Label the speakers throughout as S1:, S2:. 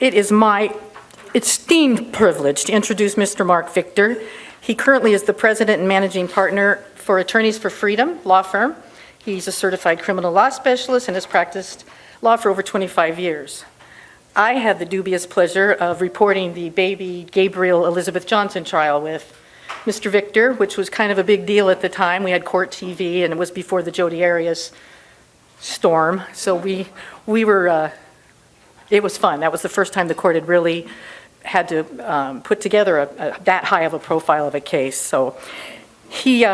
S1: It is my esteemed privilege to introduce Mr. Marc Victor. He currently is the president and managing partner for Attorneys for Freedom law firm. He's a certified criminal law specialist and has practiced law for over 25 years. I had the dubious pleasure of reporting the baby Gabriel Elizabeth Johnson trial with Mr. Victor, which was kind of a big deal at the time. We had court TV, and it was before the Jodi Arias storm. So we were, it was fun. That was the first time the court had really had to put together that high of a profile of a case. So he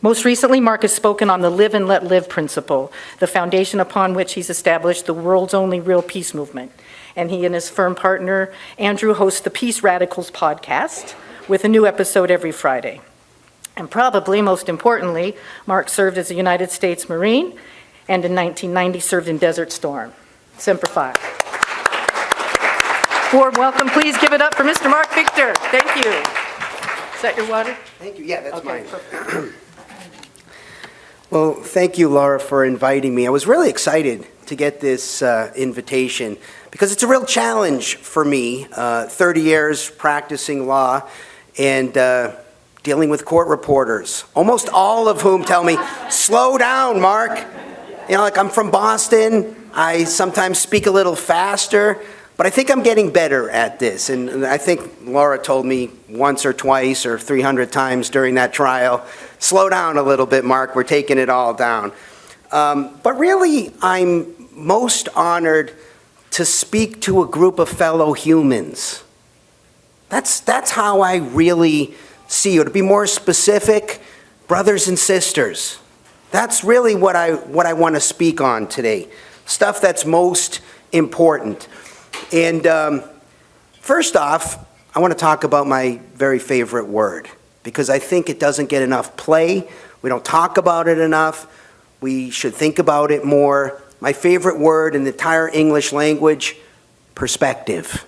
S1: most recently, Marc has spoken on the live and let live principle, the foundation upon which he's established the world's only real peace movement. And he and his firm partner, Andrew, host the Peace Radicals podcast with a new episode every Friday. And probably most importantly, Marc served as a United States Marine and in 1990 served in Desert Storm. Semper Fi. Warm welcome. Please give it up for Mr. Marc Victor. Thank you. Is that your water?
S2: Thank you. Yeah, that's
S1: Okay,
S2: mine.
S1: perfect.
S2: Well, thank you, Laura, for inviting me. I was really excited to get this invitation because it's a real challenge for me, 30 years practicing law and dealing with court reporters, almost all of whom tell me, slow down, Marc. You know, like I'm from Boston. I sometimes speak a little faster, but I think I'm getting better at this. And I think Laura told me once or twice or 300 times during that trial, slow down a little bit, Marc, we're taking it all down. But really, I'm most honored to speak to a group of fellow humans. That's how I really see you. To be more specific, brothers and sisters. That's really what I want to speak on today. Stuff that's most important. And first off, I want to talk about my very favorite word, because I think it doesn't get enough play. We don't talk about it enough. We should think about it more. My favorite word in the entire English language, perspective.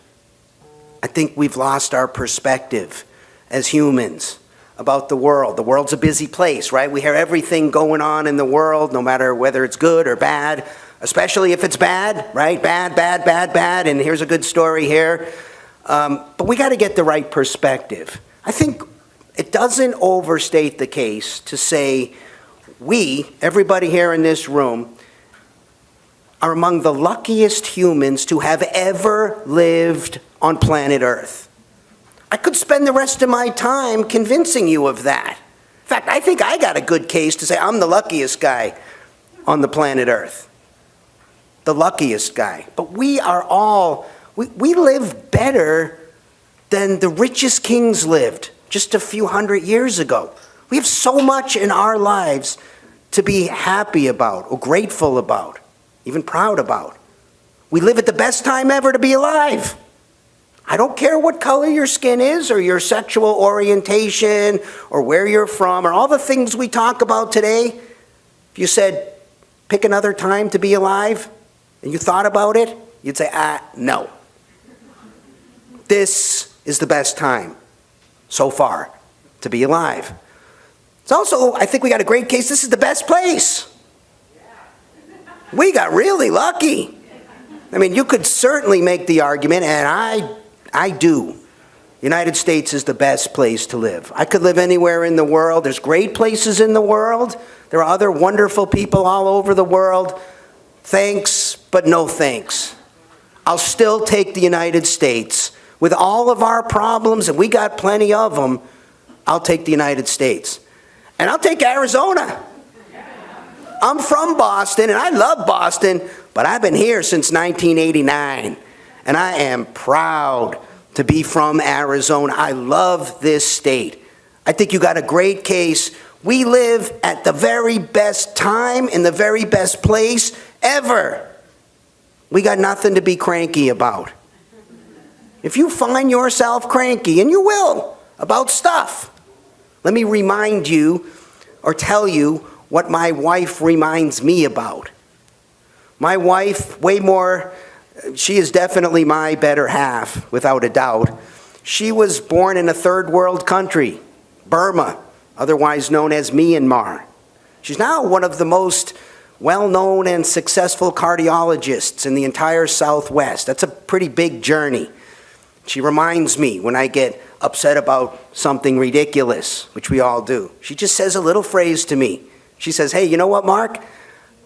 S2: I think we've lost our perspective as humans about the world. The world's a busy place, right? We hear everything going on in the world, no matter whether it's good or bad, especially if it's bad, right? Bad, bad, bad, bad, and here's a good story here. But we got to get the right perspective. I think it doesn't overstate the case to say we, everybody here in this room, are among the luckiest humans to have ever lived on planet Earth. I could spend the rest of my time convincing you of that. In fact, I think I got a good case to say I'm the luckiest guy on the planet Earth. The luckiest guy. But we are all, we live better than the richest kings lived just a few hundred years ago. We have so much in our lives to be happy about or grateful about, even proud about. We live at the best time ever to be alive. I don't care what color your skin is or your sexual orientation or where you're from or all the things we talk about today. If you said, pick another time to be alive, and you thought about it, you'd say, no. This is the best time so far to be alive. It's also, I think we got a great case. This is the best place. We got really lucky. I mean, you could certainly make the argument, and I do. United States is the best place to live. I could live anywhere in the world. There's great places in the world. There are other wonderful people all over the world. Thanks, but no thanks. I'll still take the United States. With all of our problems, and we got plenty of them, I'll take the United States. And I'll take Arizona. I'm from Boston, and I love Boston, but I've been here since 1989. And I am proud to be from Arizona. I love this state. I think you got a great case. We live at the very best time in the very best place ever. We got nothing to be cranky about. If you find yourself cranky, and you will, about stuff, let me remind you or tell you what my wife reminds me about. My wife, way more, she is definitely my better half, without a doubt. She was born in a third world country, Burma, otherwise known as Myanmar. She's now one of the most well-known and successful cardiologists in the entire Southwest. That's a pretty big journey. She reminds me when I get upset about something ridiculous, which we all do. She just says a little phrase to me. She says, "Hey, you know what, Mark?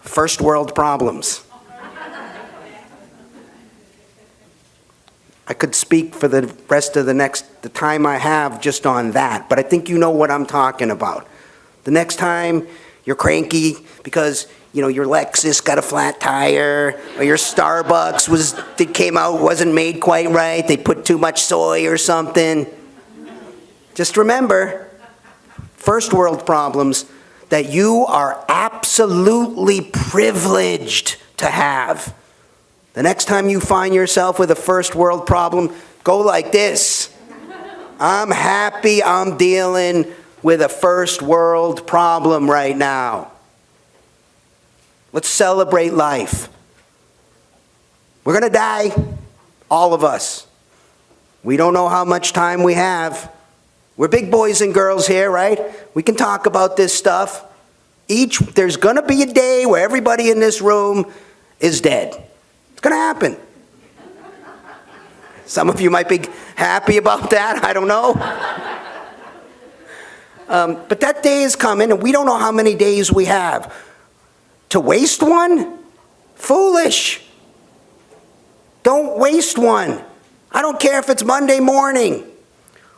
S2: First world problems." I could speak for the rest of the time I have just on that, but I think you know what I'm talking about. The next time you're cranky because your Lexus got a flat tire, or your Starbucks wasn't made quite right, they put too much soy or something. Just remember, first world problems that you are absolutely privileged to have. The next time you find yourself with a first world problem, go like this. I'm happy I'm dealing with a first world problem right now. Let's celebrate life. We're going to die, all of us. We don't know how much time we have. We're big boys and girls here, right? We can talk about this stuff. There's going to be a day where everybody in this room is dead. It's going to happen. Some of you might be happy about that. I don't know. But that day is coming, and we don't know how many days we have. To waste one? Foolish. Don't waste one. I don't care if it's Monday morning.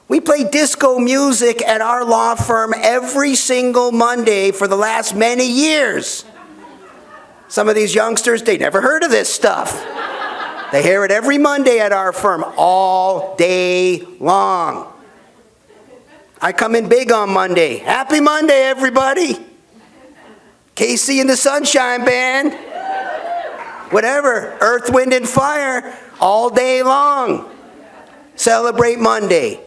S2: We play disco music at our law firm every single Monday for the last many years. Some of these youngsters, they never heard of this stuff. They hear it every Monday at our firm, all day long. I come in big on Monday. Happy Monday, everybody. Casey and the Sunshine Band. Whatever, Earth, Wind, and Fire, all day long. Celebrate Monday.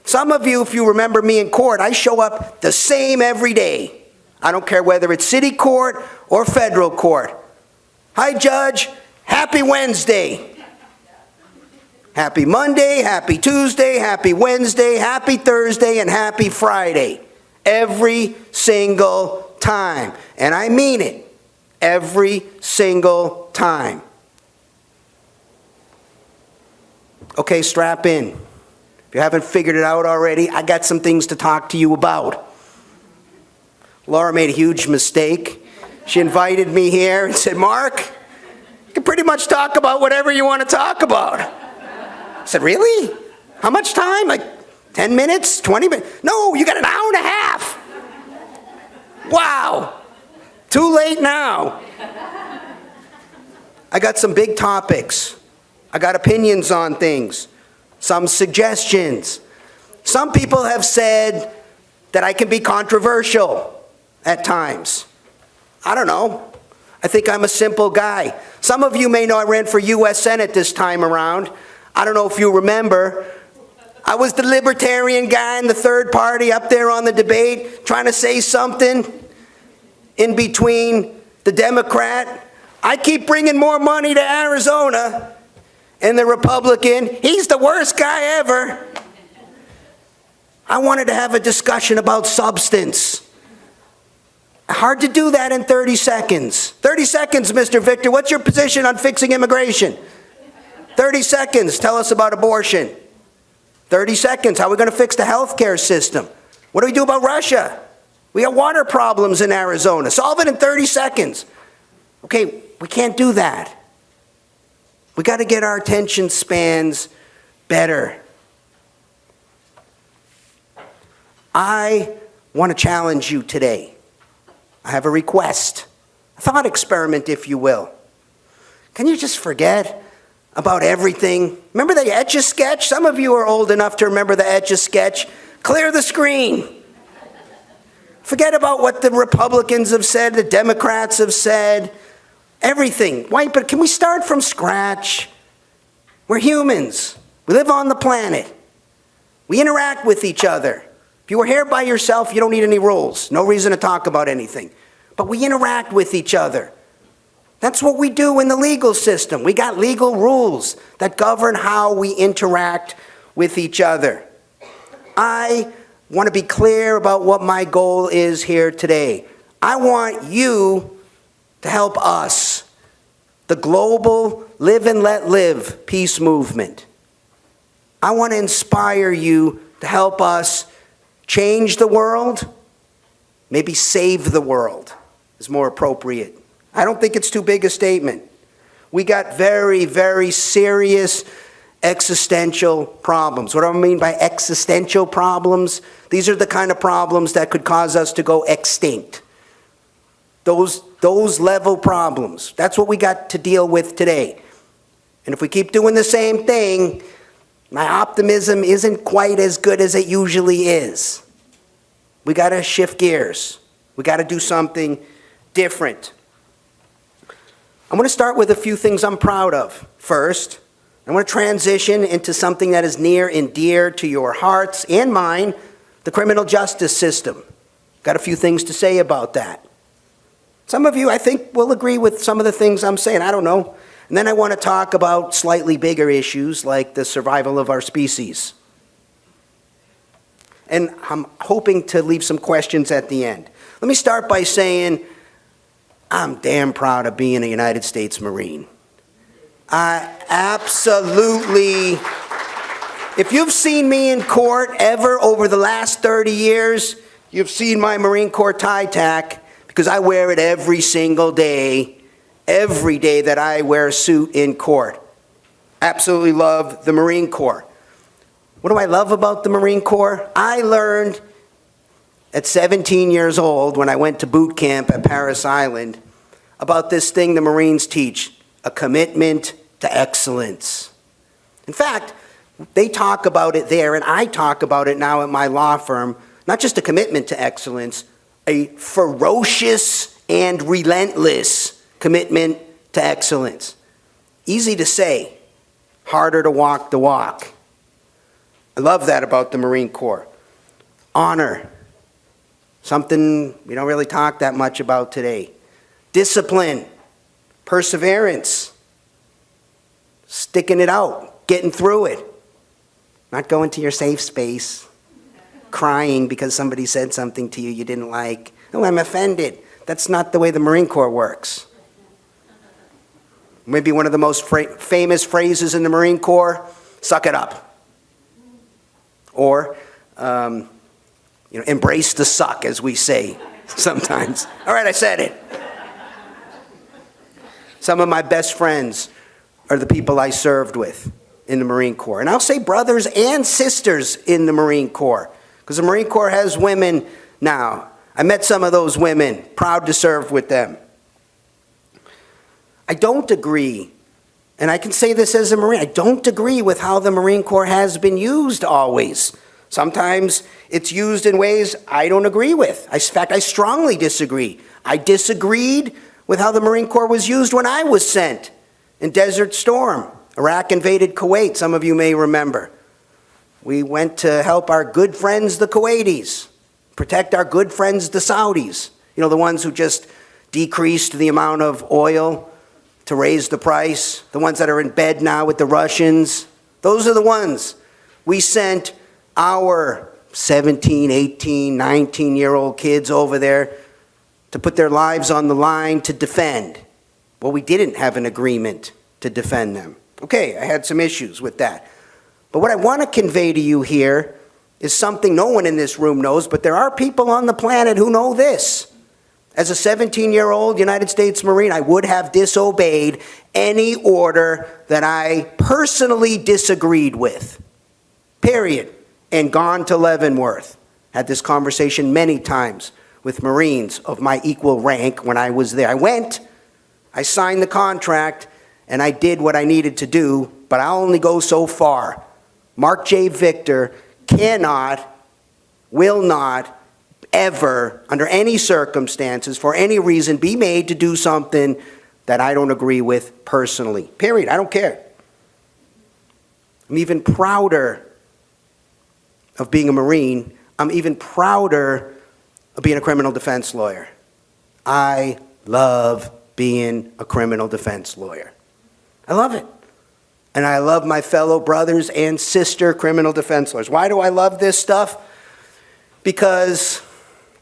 S2: Some of you, if you remember me in court, I show up the same every day. I don't care whether it's city court or federal court. Hi, Judge. Happy Wednesday. Happy Monday, happy Tuesday, happy Wednesday, happy Thursday, and happy Friday. Every single time. And I mean it. Every single time. Okay, strap in. If you haven't figured it out already, I got some things to talk to you about. Laura made a huge mistake. She invited me here and said, "Mark, you can pretty much talk about whatever you want to talk about." I said, "Really? How much time? Like 10 minutes? 20 minutes? No, you got an hour and a half. Wow. Too late now." I got some big topics. I got opinions on things. Some suggestions. Some people have said that I can be controversial at times. I don't know. I think I'm a simple guy. Some of you may know I ran for U.S. Senate this time around. I don't know if you remember. I was the libertarian guy in the third party up there on the debate, trying to say something in between the Democrat. I keep bringing more money to Arizona. And the Republican, he's the worst guy ever. I wanted to have a discussion about substance. Hard to do that in 30 seconds. 30 seconds, Mr. Victor. What's your position on fixing immigration? 30 seconds. Tell us about abortion. 30 seconds. How are we going to fix the healthcare system? What do we do about Russia? We got water problems in Arizona. Solve it in 30 seconds. Okay, we can't do that. We got to get our attention spans better. I want to challenge you today. I have a request, a thought experiment, if you will. Can you just forget about everything? Remember the Etch-a-Sketch? Some of you are old enough to remember the Etch-a-Sketch. Clear the screen. Forget about what the Republicans have said, the Democrats have said. Everything. Why? But can we start from scratch? We're humans. We live on the planet. We interact with each other. If you were here by yourself, you don't need any rules. No reason to talk about anything. But we interact with each other. That's what we do in the legal system. We got legal rules that govern how we interact with each other. I want to be clear about what my goal is here today. I want you to help us, the global live and let live peace movement. I want to inspire you to help us change the world, maybe save the world is more appropriate. I don't think it's too big a statement. We got very, very serious existential problems. What do I mean by existential problems? These are the kind of problems that could cause us to go extinct. Those level problems. That's what we got to deal with today. And if we keep doing the same thing, my optimism isn't quite as good as it usually is. We got to shift gears. We got to do something different. I'm going to start with a few things I'm proud of. First, I want to transition into something that is near and dear to your hearts and mine, the criminal justice system. Got a few things to say about that. Some of you, I think, will agree with some of the things I'm saying. I don't know. And then I want to talk about slightly bigger issues like the survival of our species. And I'm hoping to leave some questions at the end. Let me start by saying I'm damn proud of being a United States Marine. I absolutely, if you've seen me in court ever over the last 30 years, you've seen my Marine Corps tie tack because I wear it every single day, every day that I wear a suit in court. Absolutely love the Marine Corps. What do I love about the Marine Corps? I learned at 17 years old when I went to boot camp at Parris Island about this thing the Marines teach, a commitment to excellence. In fact, they talk about it there, and I talk about it now at my law firm, not just a commitment to excellence, a ferocious and relentless commitment to excellence. Easy to say, harder to walk the walk. I love that about the Marine Corps. Honor, something we don't really talk that much about today. Discipline, perseverance, sticking it out, getting through it. Not going to your safe space, crying because somebody said something to you you didn't like. Oh, I'm offended. That's not the way the Marine Corps works. Maybe one of the most famous phrases in the Marine Corps, suck it up. Or, embrace the suck, as we say sometimes. All right, I said it. Some of my best friends are the people I served with in the Marine Corps. And I'll say brothers and sisters in the Marine Corps, because the Marine Corps has women now. I met some of those women, proud to serve with them. I don't agree, and I can say this as a Marine, I don't agree with how the Marine Corps has been used always. Sometimes it's used in ways I don't agree with. In fact, I strongly disagree. I disagreed with how the Marine Corps was used when I was sent in Desert Storm. Iraq invaded Kuwait, some of you may remember. We went to help our good friends, the Kuwaitis, protect our good friends, the Saudis. You know, the ones who just decreased the amount of oil to raise the price, the ones that are in bed now with the Russians. Those are the ones we sent our 17, 18, 19-year-old kids over there to put their lives on the line to defend. Well, we didn't have an agreement to defend them. Okay, I had some issues with that. But what I want to convey to you here is something no one in this room knows, but there are people on the planet who know this. As a 17-year-old United States Marine, I would have disobeyed any order that I personally disagreed with. Period. And gone to Leavenworth. Had this conversation many times with Marines of my equal rank when I was there. I went, I signed the contract, and I did what I needed to do, but I'll only go so far. Marc J. Victor cannot, will not, ever, under any circumstances, for any reason, be made to do something that I don't agree with personally. Period. I don't care. I'm even prouder of being a Marine. I'm even prouder of being a criminal defense lawyer. I love being a criminal defense lawyer. I love it. And I love my fellow brothers and sister criminal defense lawyers. Why do I love this stuff? Because,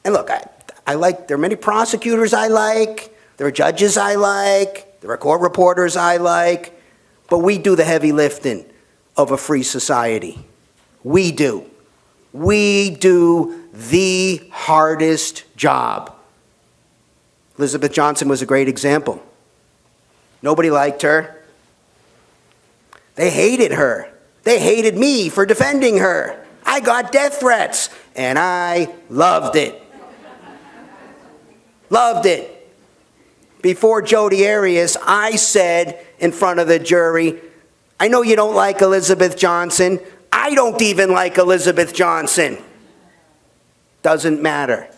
S2: and look, I like, there are many prosecutors I like, There are judges I like, there are court reporters I like, but we do the heavy lifting of a free society. We do. We do the hardest job. Elizabeth Johnson was a great example. Nobody liked her. They hated her. They hated me for defending her. I got death threats, and I loved it. Loved it. Before Jodi Arias, I said in front of the jury, I know you don't like Elizabeth Johnson. I don't even like Elizabeth Johnson. Doesn't matter.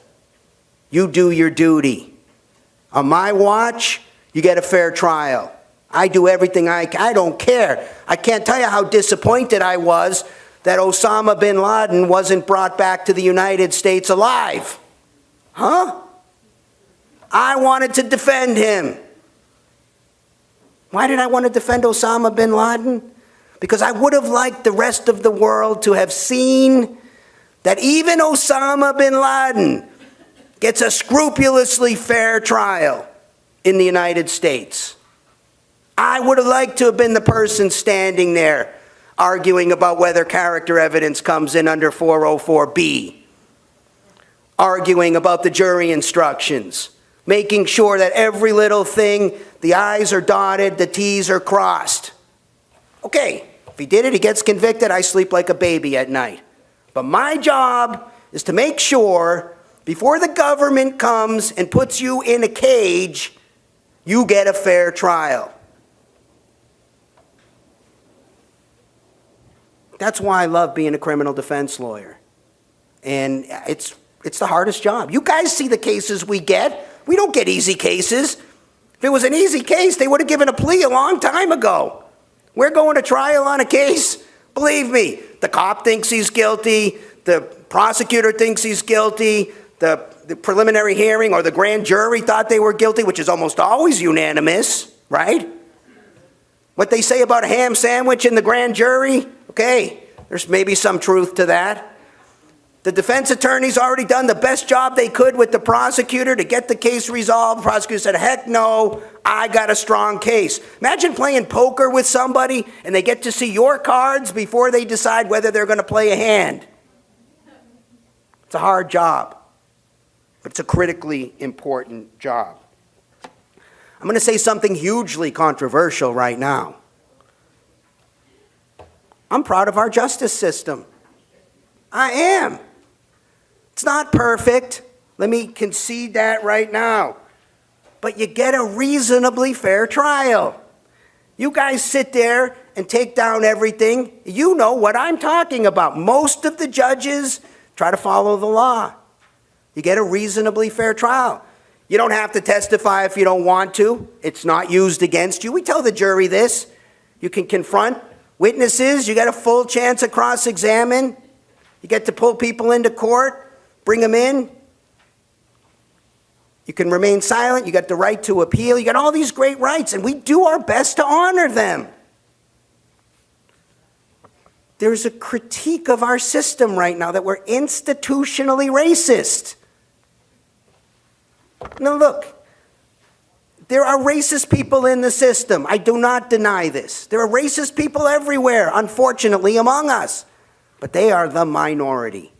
S2: You do your duty. On my watch, you get a fair trial. I do everything I don't care. I can't tell you how disappointed I was that Osama bin Laden wasn't brought back to the United States alive. Huh? I wanted to defend him. Why did I want to defend Osama bin Laden? Because I would have liked the rest of the world to have seen that even Osama bin Laden gets a scrupulously fair trial in the United States. I would have liked to have been the person standing there arguing about whether character evidence comes in under 404B, arguing about the jury instructions, making sure that every little thing, the I's are dotted, the T's are crossed. Okay, if he did it, he gets convicted, I sleep like a baby at night. But my job is to make sure before the government comes and puts you in a cage, you get a fair trial. That's why I love being a criminal defense lawyer. And it's the hardest job. You guys see the cases we get. We don't get easy cases. If it was an easy case, they would have given a plea a long time ago. We're going to trial on a case. Believe me, the cop thinks he's guilty. The prosecutor thinks he's guilty. The preliminary hearing or the grand jury thought they were guilty, which is almost always unanimous, right? What they say about a ham sandwich in the grand jury, okay, there's maybe some truth to that. The defense attorney's already done the best job they could with the prosecutor to get the case resolved. The prosecutor said, heck no, I got a strong case. Imagine playing poker with somebody and they get to see your cards before they decide whether they're going to play a hand. It's a hard job, but it's a critically important job. I'm going to say something hugely controversial right now. I'm proud of our justice system. I am. It's not perfect. Let me concede that right now. But you get a reasonably fair trial. You guys sit there and take down everything. You know what I'm talking about. Most of the judges try to follow the law. You get a reasonably fair trial. You don't have to testify if you don't want to. It's not used against you. We tell the jury this. You can confront witnesses. You get a full chance to cross-examine. You get to pull people into court, bring them in. You can remain silent. You got the right to appeal. You got all these great rights, and we do our best to honor them. There's a critique of our system right now that we're institutionally racist. Now look, there are racist people in the system. I do not deny this. There are racist people everywhere, unfortunately, among us. But they are the minority.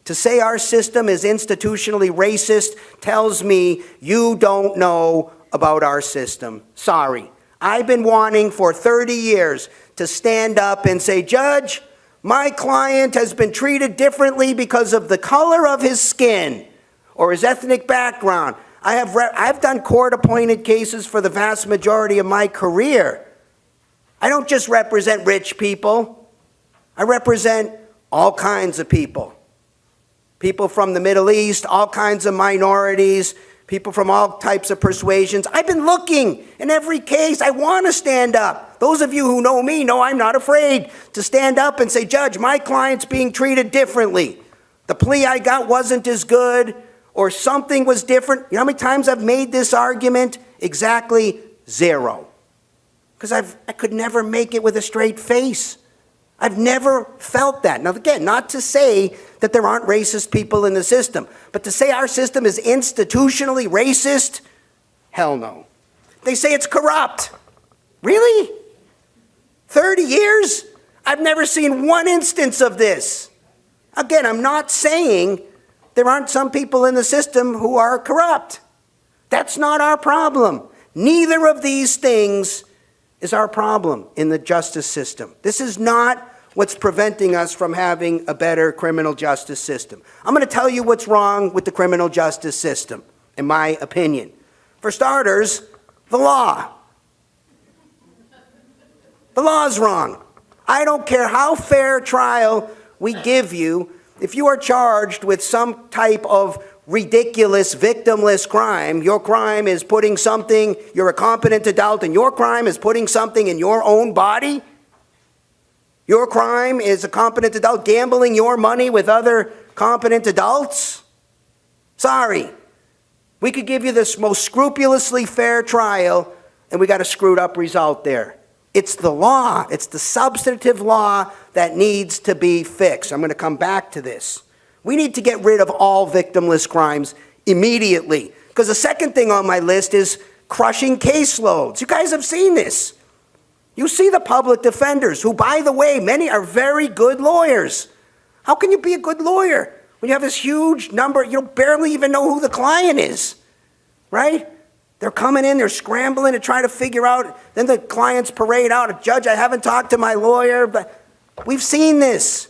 S2: To say our system is institutionally racist tells me you don't know about our system. Sorry. I've been wanting for 30 years to stand up and say, Judge, my client has been treated differently because of the color of his skin or his ethnic background. I've done court-appointed cases for the vast majority of my career. I don't just represent rich people. I represent all kinds of people. People from the Middle East, all kinds of minorities, people from all types of persuasions. I've been looking in every case. I want to stand up. Those of you who know me know I'm not afraid to stand up and say, Judge, my client's being treated differently. The plea I got wasn't as good, or something was different. You know how many times I've made this argument? Exactly 0. Because I could never make it with a straight face. I've never felt that. Now again, not to say that there aren't racist people in the system, but to say our system is institutionally racist, Hell no. They say it's corrupt. Really? 30 years? I've never seen one instance of this. Again, I'm not saying there aren't some people in the system who are corrupt. That's not our problem. Neither of these things is our problem in the justice system. This is not what's preventing us from having a better criminal justice system. I'm going to tell you what's wrong with the criminal justice system, in my opinion. For starters, the law. The law is wrong. I don't care how fair trial we give you, if you are charged with some type of ridiculous, victimless crime, your crime is putting something, you're a competent adult, and your crime is putting something in your own body. Your crime is a competent adult gambling your money with other competent adults. Sorry. We could give you this most scrupulously fair trial, and we got a screwed up result there. It's the law. It's the substantive law that needs to be fixed. I'm going to come back to this. We need to get rid of all victimless crimes immediately. Because the second thing on my list is crushing caseloads. You guys have seen this. You see the public defenders, who, by the way, many are very good lawyers. How can you be a good lawyer when you have this huge number, you barely even know who the client is, right? They're coming in, they're scrambling to try to figure out, then the clients parade out, "Judge, I haven't talked to my lawyer." But we've seen this.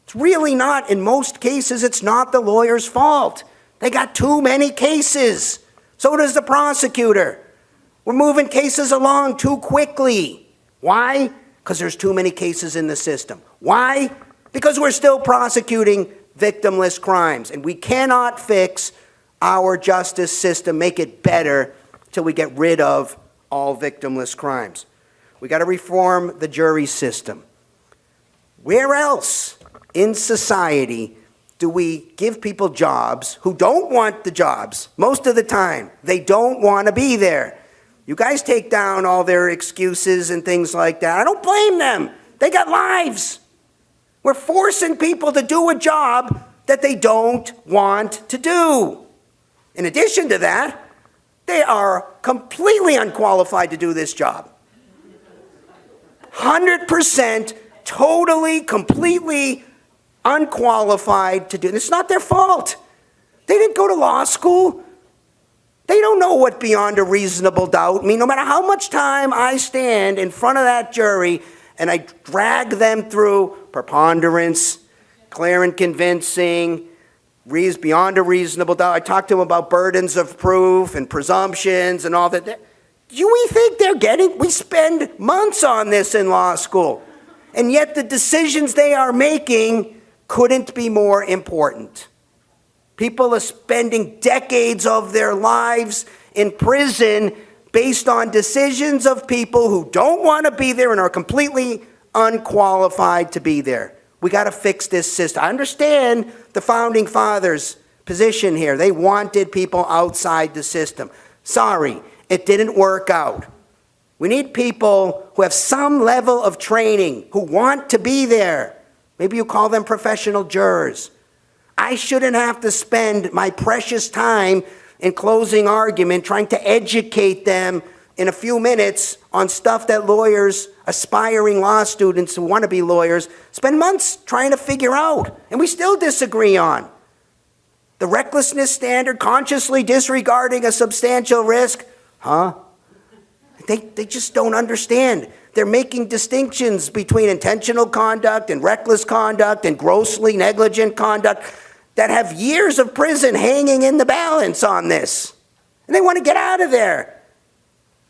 S2: It's really not, in most cases, it's not the lawyer's fault. They got too many cases. So does the prosecutor. We're moving cases along too quickly. Why? Because there's too many cases in the system. Why? Because we're still prosecuting victimless crimes. And we cannot fix our justice system, make it better, till we get rid of all victimless crimes. We got to reform the jury system. Where else in society do we give people jobs who don't want the jobs? Most of the time, they don't want to be there. You guys take down all their excuses and things like that. I don't blame them. They got lives. We're forcing people to do a job that they don't want to do. In addition to that, they are completely unqualified to do this job. 100%, totally, completely unqualified to do this. It's not their fault. They didn't go to law school. They don't know what beyond a reasonable doubt means. No matter how much time I stand in front of that jury and I drag them through preponderance, clear and convincing, beyond a reasonable doubt. I talk to them about burdens of proof and presumptions and all that. Do we think they're getting? We spend months on this in law school. And yet the decisions they are making couldn't be more important. People are spending decades of their lives in prison based on decisions of people who don't want to be there and are completely unqualified to be there. We got to fix this system. I understand the founding fathers' position here. They wanted people outside the system. Sorry, it didn't work out. We need people who have some level of training, who want to be there. Maybe you call them professional jurors. I shouldn't have to spend my precious time in closing argument trying to educate them in a few minutes on stuff that lawyers, aspiring law students who want to be lawyers, spend months trying to figure out, and we still disagree on. The recklessness standard, consciously disregarding a substantial risk, They just don't understand. They're making distinctions between intentional conduct and reckless conduct and grossly negligent conduct that have years of prison hanging in the balance on this. And they want to get out of there,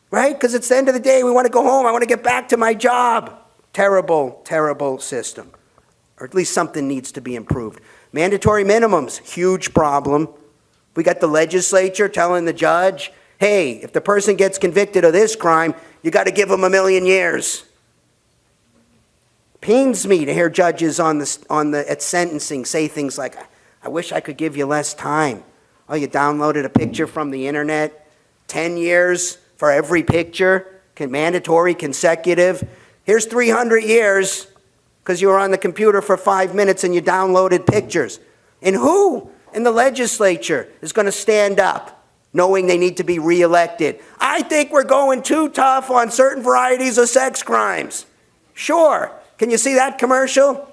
S2: right? Because it's the end of the day, we want to go home. I want to get back to my job. Terrible, terrible system. Or at least something needs to be improved. Mandatory minimums, huge problem. We got the legislature telling the judge, hey, if the person gets convicted of this crime, you got to give them 1 million years. Pains me to hear judges at sentencing say things like, I wish I could give you less time. Oh, you downloaded a picture from the internet, 10 years for every picture, mandatory, consecutive. Here's 300 years because you were on the computer for 5 minutes and you downloaded pictures. And who in the legislature is going to stand up knowing they need to be reelected. I think we're going too tough on certain varieties of sex crimes. Sure. Can you see that commercial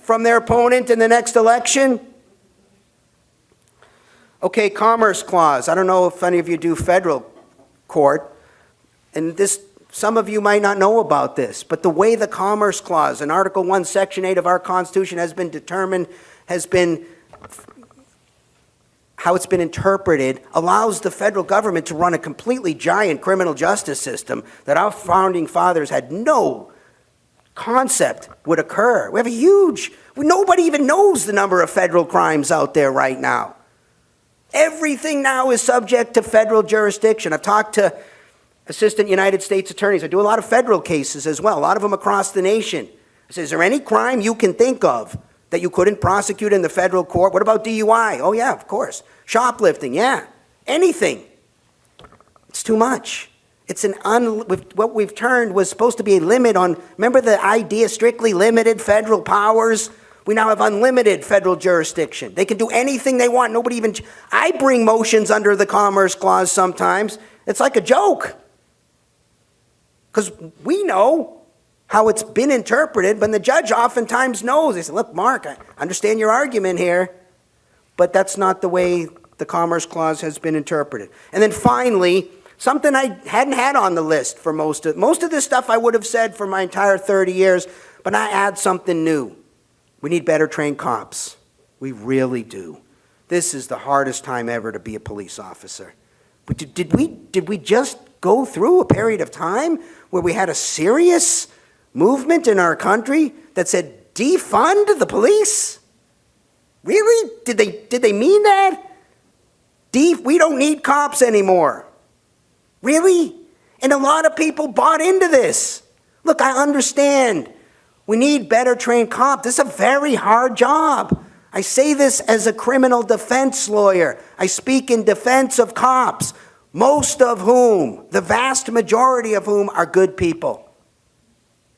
S2: from their opponent in the next election? Okay, Commerce Clause. I don't know if any of you do federal court, and some of you might not know about this, but the way the Commerce Clause in Article 1, Section 8 of our Constitution has been determined, how it's been interpreted, allows the federal government to run a completely giant criminal justice system that our founding fathers had no concept would occur. We have nobody even knows the number of federal crimes out there right now. Everything now is subject to federal jurisdiction. I've talked to assistant United States attorneys. I do a lot of federal cases as well, a lot of them across the nation. I say, is there any crime you can think of that you couldn't prosecute in the federal court? What about DUI? Oh yeah, of course. Shoplifting, yeah. Anything. It's too much. What we've turned was supposed to be a limit on, remember the idea, strictly limited federal powers? We now have unlimited federal jurisdiction. They can do anything they want. I bring motions under the Commerce Clause sometimes. It's like a joke. Because we know how it's been interpreted, but the judge oftentimes knows. They say, look, Mark, I understand your argument here, but that's not the way the Commerce Clause has been interpreted. And then finally, something I hadn't had on the list for most of this stuff I would have said for my entire 30 years, but I add something new. We need better trained cops. We really do. This is the hardest time ever to be a police officer. But did we just go through a period of time where we had a serious movement in our country that said defund the police? Really? Did they mean that? We don't need cops anymore. Really? And a lot of people bought into this. Look, I understand. We need better trained cops. This is a very hard job. I say this as a criminal defense lawyer. I speak in defense of cops, most of whom, the vast majority of whom, are good people.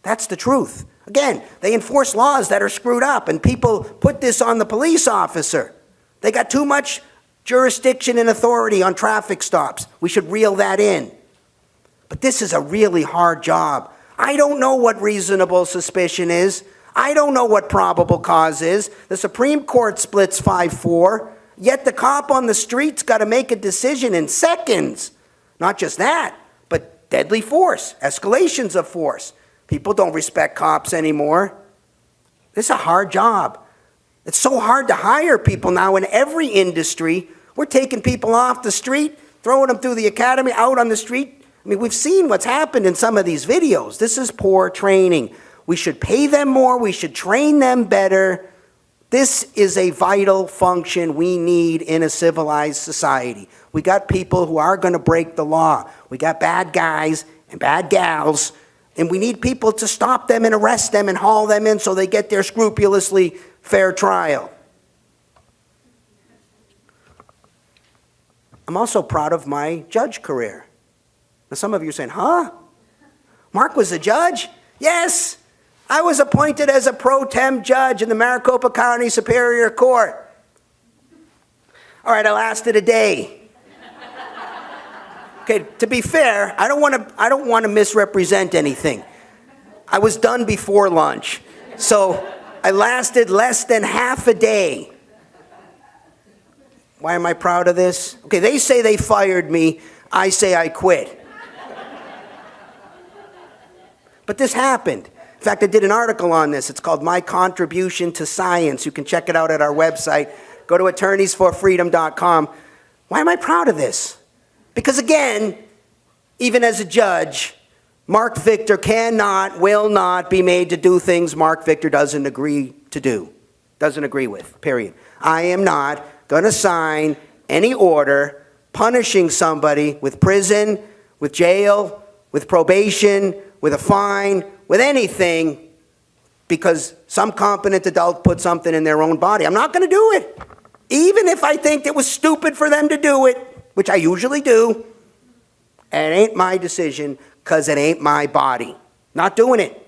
S2: That's the truth. Again, they enforce laws that are screwed up, and people put this on the police officer. They got too much jurisdiction and authority on traffic stops. We should reel that in. But this is a really hard job. I don't know what reasonable suspicion is. I don't know what probable cause is. The Supreme Court splits 5-4, yet the cop on the street's got to make a decision in seconds. Not just that, but deadly force, escalations of force. People don't respect cops anymore. This is a hard job. It's so hard to hire people now in every industry. We're taking people off the street, throwing them through the academy, out on the street. I mean, we've seen what's happened in some of these videos. This is poor training. We should pay them more. We should train them better. This is a vital function we need in a civilized society. We got people who are going to break the law. We got bad guys and bad gals, and we need people to stop them and arrest them and haul them in so they get their scrupulously fair trial. I'm also proud of my judge career. Now, some of you are saying, huh? Mark was a judge? Yes. I was appointed as a pro tem judge in the Maricopa County Superior Court. All right, I lasted a day. Okay, to be fair, I don't want to misrepresent anything. I was done before lunch. So I lasted less than half a day. Why am I proud of this? Okay, they say they fired me. I say I quit. But this happened. In fact, I did an article on this. It's called My Contribution to Science. You can check it out at our website. Go to attorneysforfreedom.com. Why am I proud of this? Because again, even as a judge, Marc Victor will not be made to do things Marc Victor doesn't agree to do, doesn't agree with, period. I am not going to sign any order punishing somebody with prison, with jail, with probation, with a fine, with anything, because some competent adult put something in their own body. I'm not going to do it. Even if I think it was stupid for them to do it, which I usually do, it ain't my decision because it ain't my body. Not doing it.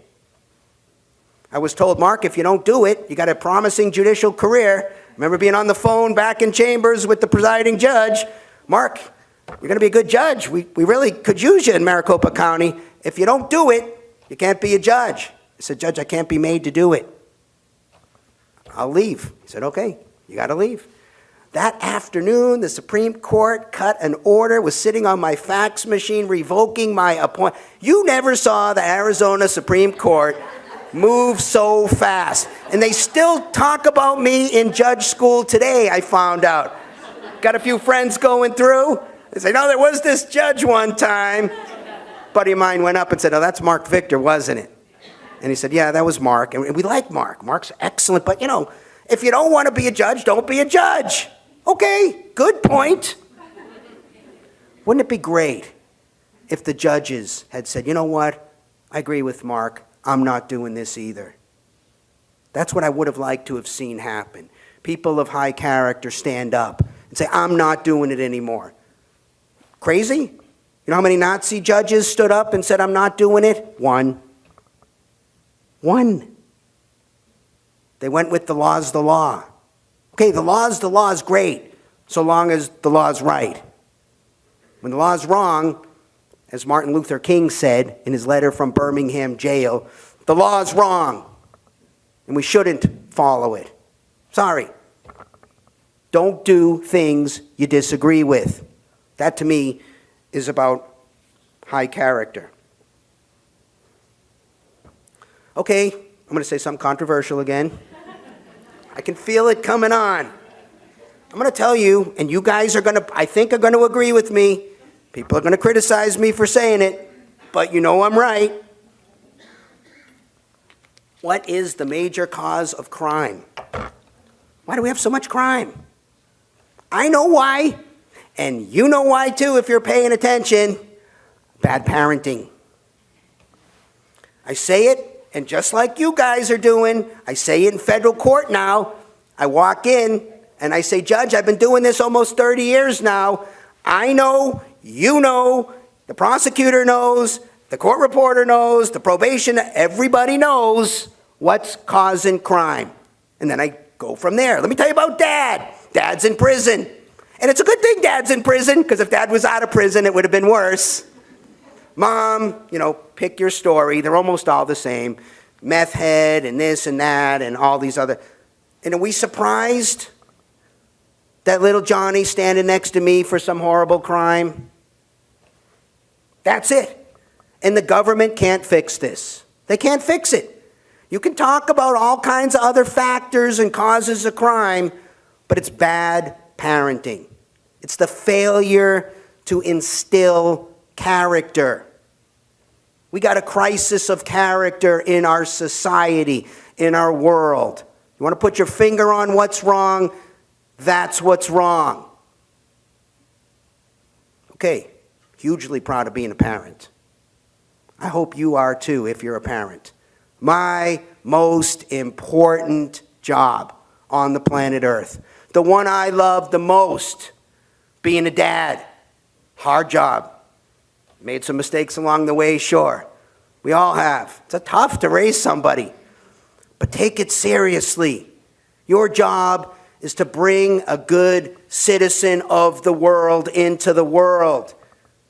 S2: I was told, Mark, if you don't do it, you got a promising judicial career. Remember being on the phone back in chambers with the presiding judge. Mark, you're going to be a good judge. We really could use you in Maricopa County. If you don't do it, you can't be a judge. I said, Judge, I can't be made to do it. I'll leave. He said, okay, you got to leave. That afternoon, the Supreme Court cut an order, was sitting on my fax machine revoking my appointment. You never saw the Arizona Supreme Court move so fast. And they still talk about me in judge school today, I found out. Got a few friends going through. They say, no, there was this judge one time. A buddy of mine went up and said, oh, that's Marc Victor, wasn't it? And he said, yeah, that was Marc. And we like Marc. Marc's excellent. But, if you don't want to be a judge, don't be a judge. Okay, good point. Wouldn't it be great if the judges had said, you know what? I agree with Marc. I'm not doing this either. That's what I would have liked to have seen happen. People of high character stand up and say, I'm not doing it anymore. Crazy? You know how many Nazi judges stood up and said, I'm not doing it? One. They went with the law's the law. Okay, the law's the law is great, so long as the law's right. When the law's wrong, as Martin Luther King said in his letter from Birmingham jail, the law's wrong, and we shouldn't follow it. Sorry. Don't do things you disagree with. That, to me, is about high character. Okay, I'm going to say something controversial again. I can feel it coming on. I'm going to tell you, and you guys are going to, I think, are going to agree with me. People are going to criticize me for saying it, but you know I'm right. What is the major cause of crime? Why do we have so much crime? I know why, and you know why too if you're paying attention. Bad parenting. I say it. And just like you guys are doing, I say it in federal court now. I walk in and I say, Judge, I've been doing this almost 30 years now. I know, you know, the prosecutor knows, the court reporter knows, the probation, everybody knows what's causing crime. And then I go from there. Let me tell you about Dad. Dad's in prison. And it's a good thing Dad's in prison, because if Dad was out of prison, it would have been worse. Mom, pick your story. They're almost all the same. Meth head and this and that and all these other. And are we surprised that little Johnny standing next to me for some horrible crime? That's it. And the government can't fix this. They can't fix it. You can talk about all kinds of other factors and causes of crime, but it's bad parenting. It's the failure to instill character. We got a crisis of character in our society, in our world. You want to put your finger on what's wrong? That's what's wrong. Okay, hugely proud of being a parent. I hope you are too if you're a parent. My most important job on the planet Earth. The one I love the most, being a dad. Hard job. Made some mistakes along the way, sure. We all have. It's tough to raise somebody. But take it seriously. Your job is to bring a good citizen of the world into the world.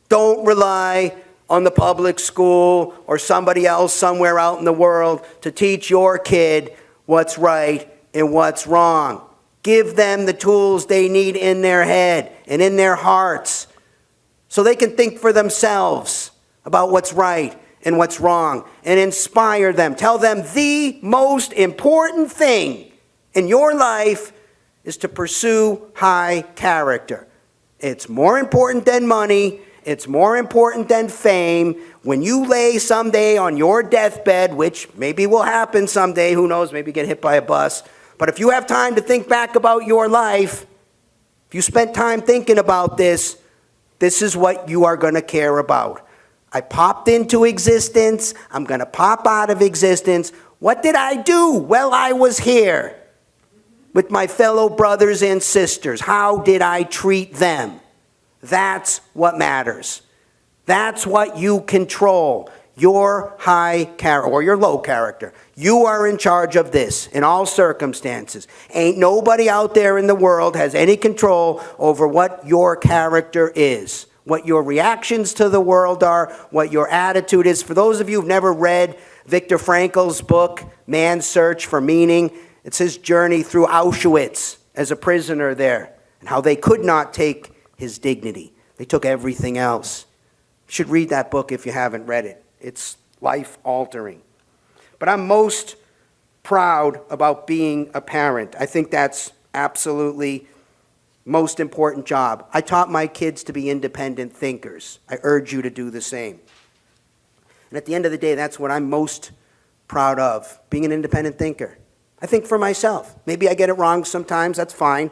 S2: Don't rely on the public school or somebody else somewhere out in the world to teach your kid what's right and what's wrong. Give them the tools they need in their head and in their hearts, so they can think for themselves about what's right and what's wrong, and inspire them. Tell them the most important thing in your life is to pursue high character. It's more important than money. It's more important than fame. When you lay someday on your deathbed, which maybe will happen someday, who knows, maybe get hit by a bus. But if you have time to think back about your life, if you spent time thinking about this, this is what you are going to care about. I popped into existence. I'm going to pop out of existence. What did I do while I was here with my fellow brothers and sisters? How did I treat them? That's what matters. That's what you control. your high character or your low character. You are in charge of this in all circumstances. Ain't nobody out there in the world has any control over what your character is, what your reactions to the world are, what your attitude is. For those of you who've never read Viktor Frankl's book, Man's Search for Meaning, it's his journey through Auschwitz as a prisoner there and how they could not take his dignity. They took everything else. You should read that book if you haven't read it. It's life-altering. But I'm most proud about being a parent. I think that's absolutely most important job. I taught my kids to be independent thinkers. I urge you to do the same. And at the end of the day, that's what I'm most proud of, being an independent thinker. I think for myself. Maybe I get it wrong sometimes, that's fine.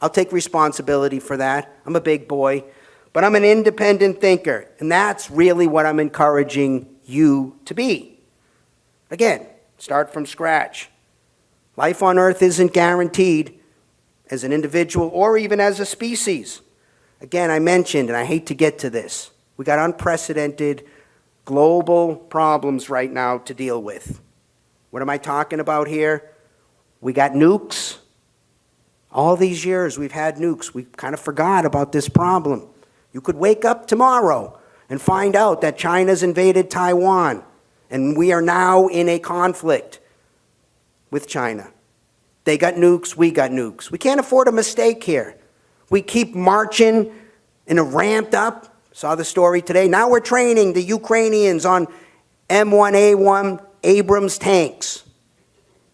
S2: I'll take responsibility for that. I'm a big boy. But I'm an independent thinker, and that's really what I'm encouraging you to be. Again, start from scratch. Life on Earth isn't guaranteed as an individual or even as a species. Again, I mentioned, and I hate to get to this, we got unprecedented global problems right now to deal with. What am I talking about here? We got nukes. All these years we've had nukes. We kind of forgot about this problem. You could wake up tomorrow and find out that China's invaded Taiwan, and we are now in a conflict with China. They got nukes, we got nukes. We can't afford a mistake here. We keep marching in a ramped up, saw the story today, now we're training the Ukrainians on M1A1 Abrams tanks.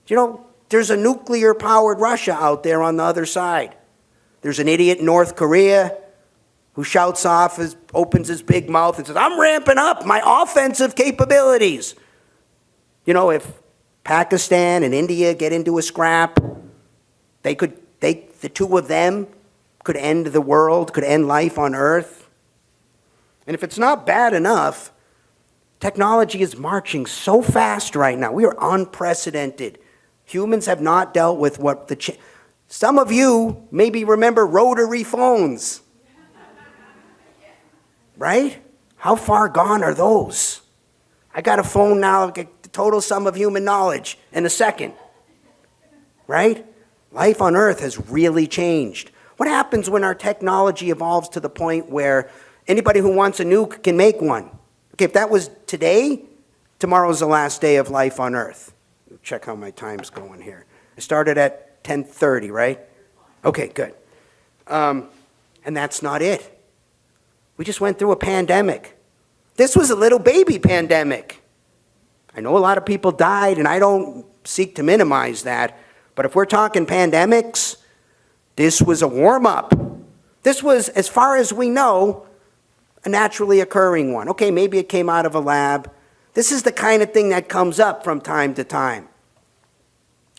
S2: You know, there's a nuclear-powered Russia out there on the other side. There's an idiot in North Korea who shouts off, opens his big mouth and says, I'm ramping up my offensive capabilities. You know, if Pakistan and India get into a scrap, the two of them could end the world, could end life on Earth. And if it's not bad enough, technology is marching so fast right now. We are unprecedented. Humans have not dealt with what some of you maybe remember rotary phones. Right? How far gone are those? I got a phone now, get the total sum of human knowledge in a second. Right? Life on Earth has really changed. What happens when our technology evolves to the point where anybody who wants a nuke can make one? Okay, if that was today, tomorrow's the last day of life on Earth. Check how my time's going here. I started at 10:30, right? Okay, good. And that's not it. We just went through a pandemic. This was a little baby pandemic. I know a lot of people died, and I don't seek to minimize that. But if we're talking pandemics, this was a warm-up. This was, as far as we know, a naturally occurring one. Okay, maybe it came out of a lab. This is the kind of thing that comes up from time to time.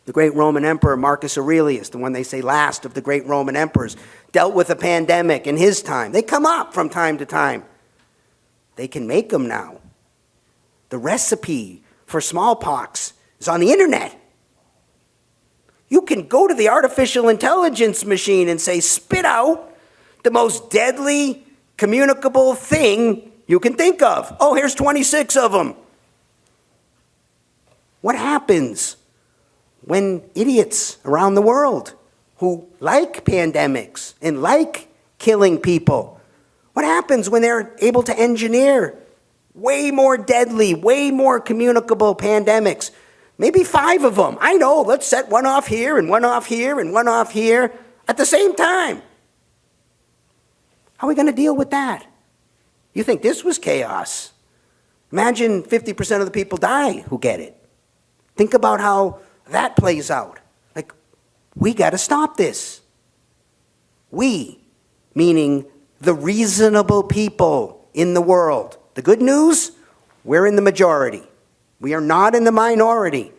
S2: The great Roman Emperor Marcus Aurelius, the one they say last of the great Roman emperors, dealt with a pandemic in his time. They come up from time to time. They can make them now. The recipe for smallpox is on the internet. You can go to the artificial intelligence machine and say, spit out the most deadly, communicable thing you can think of. Oh, here's 26 of them. What happens when idiots around the world who like pandemics and like killing people, what happens when they're able to engineer way more deadly, way more communicable pandemics? Maybe 5 of them. I know, let's set one off here and one off here and one off here at the same time. How are we going to deal with that? You think this was chaos. Imagine 50% of the people die who get it. Think about how that plays out. Like, we got to stop this. We, meaning the reasonable people in the world. The good news, we're in the majority. We are not in the minority.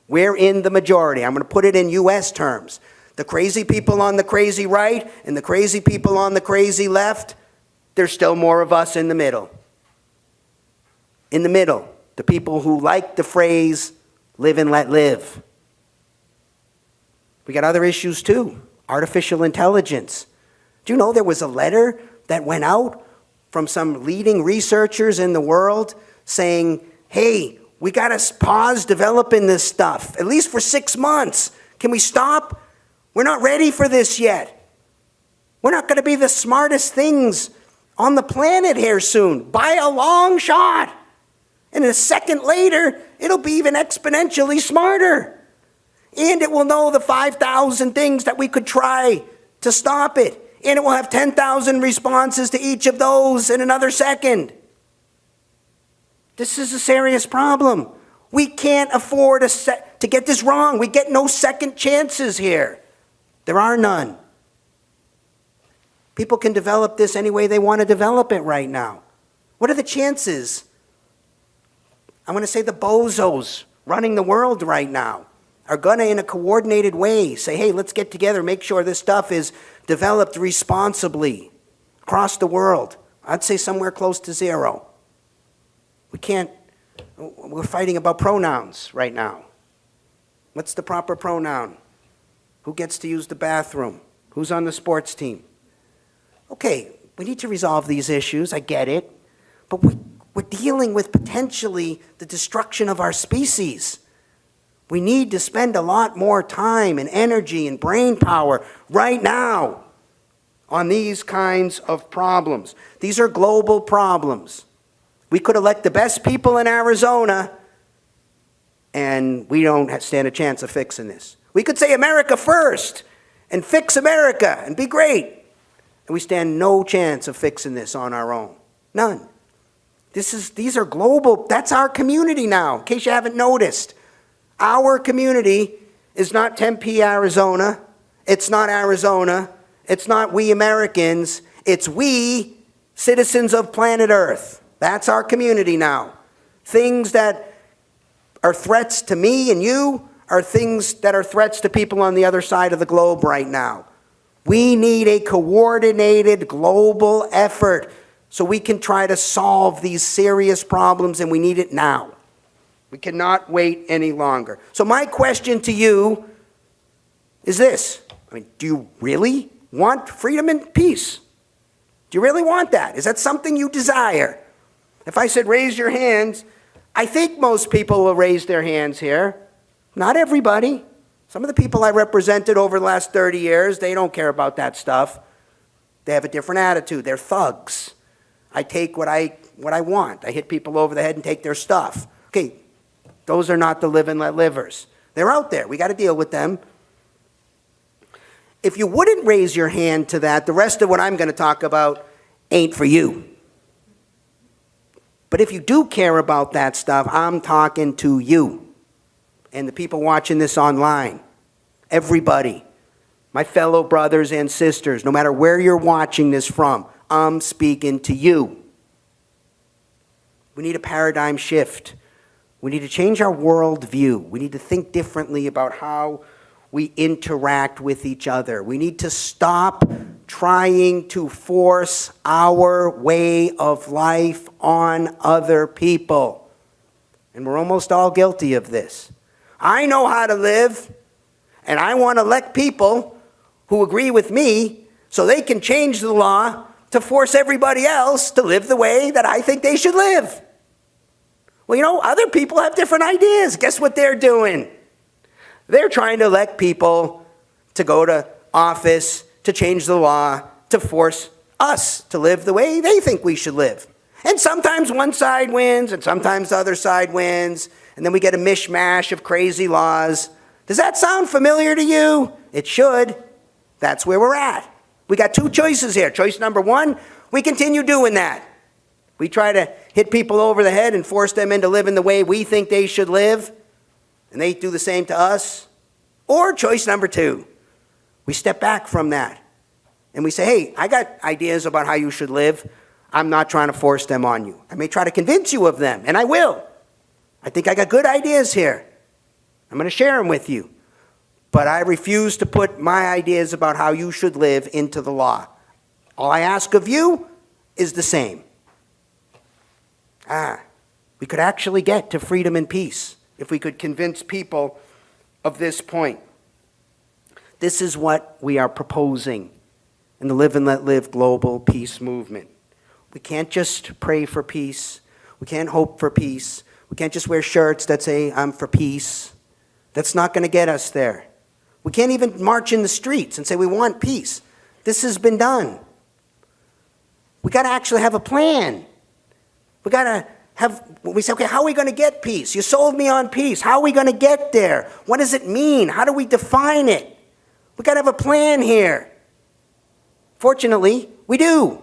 S2: We're in the majority. I'm going to put it in U.S. terms. The crazy people on the crazy right and the crazy people on the crazy left, there's still more of us in the middle. In the middle, the people who like the phrase, live and let live. We got other issues too. Artificial intelligence. Do you know there was a letter that went out from some leading researchers in the world saying, hey, we got to pause developing this stuff, at least for 6 months. Can we stop? We're not ready for this yet. We're not going to be the smartest things on the planet here soon, by a long shot. And a second later, it'll be even exponentially smarter. And it will know the 5,000 things that we could try to stop it. And it will have 10,000 responses to each of those in another second. This is a serious problem. We can't afford to get this wrong. We get no second chances here. There are none. People can develop this any way they want to develop it right now. What are the chances? I'm going to say the bozos running the world right now are going to, in a coordinated way, say, hey, let's get together, make sure this stuff is developed responsibly across the world. I'd say somewhere close to zero. We're fighting about pronouns right now. What's the proper pronoun? Who gets to use the bathroom? Who's on the sports team? Okay, we need to resolve these issues, I get it, but we're dealing with potentially the destruction of our species. We need to spend a lot more time and energy and brain power right now on these kinds of problems. These are global problems. We could elect the best people in Arizona, and we don't stand a chance of fixing this. We could say America first and fix America and be great. And we stand no chance of fixing this on our own. None. These are global. That's our community now, in case you haven't noticed. Our community is not Tempe, Arizona. It's not Arizona. It's not we Americans. It's we, citizens of planet Earth. That's our community now. Things that are threats to me and you are things that are threats to people on the other side of the globe right now. We need a coordinated global effort so we can try to solve these serious problems, and we need it now. We cannot wait any longer. So my question to you is this. Do you really want freedom and peace? Do you really want that? Is that something you desire? If I said raise your hands, I think most people will raise their hands here. Not everybody. Some of the people I represented over the last 30 years, they don't care about that stuff. They have a different attitude. They're thugs. I take what I want. I hit people over the head and take their stuff. Okay, those are not the live and let livers. They're out there. We got to deal with them. If you wouldn't raise your hand to that, the rest of what I'm going to talk about ain't for you. But if you do care about that stuff, I'm talking to you and the people watching this online. Everybody, my fellow brothers and sisters, no matter where you're watching this from, I'm speaking to you. We need a paradigm shift. We need to change our worldview. We need to think differently about how we interact with each other. We need to stop trying to force our way of life on other people. And we're almost all guilty of this. I know how to live, and I want to elect people who agree with me so they can change the law to force everybody else to live the way that I think they should live. Well, other people have different ideas. Guess what they're doing? They're trying to elect people to go to office, to change the law, to force us to live the way they think we should live. And sometimes one side wins, and sometimes the other side wins, and then we get a mishmash of crazy laws. Does that sound familiar to you? It should. That's where we're at. We got two choices here. Choice number one, we continue doing that. We try to hit people over the head and force them into living the way we think they should live, and they do the same to us. Or choice number two, we step back from that, and we say, hey, I got ideas about how you should live. I'm not trying to force them on you. I may try to convince you of them, and I will. I think I got good ideas here. I'm going to share them with you. But I refuse to put my ideas about how you should live into the law. All I ask of you is the same. We could actually get to freedom and peace if we could convince people of this point. This is what we are proposing in the Live and Let Live global peace movement. We can't just pray for peace. We can't hope for peace. We can't just wear shirts that say, I'm for peace. That's not going to get us there. We can't even march in the streets and say we want peace. This has been done. We got to actually have a plan. We say, okay, how are we going to get peace? You sold me on peace. How are we going to get there? What does it mean? How do we define it? We got to have a plan here. Fortunately, we do.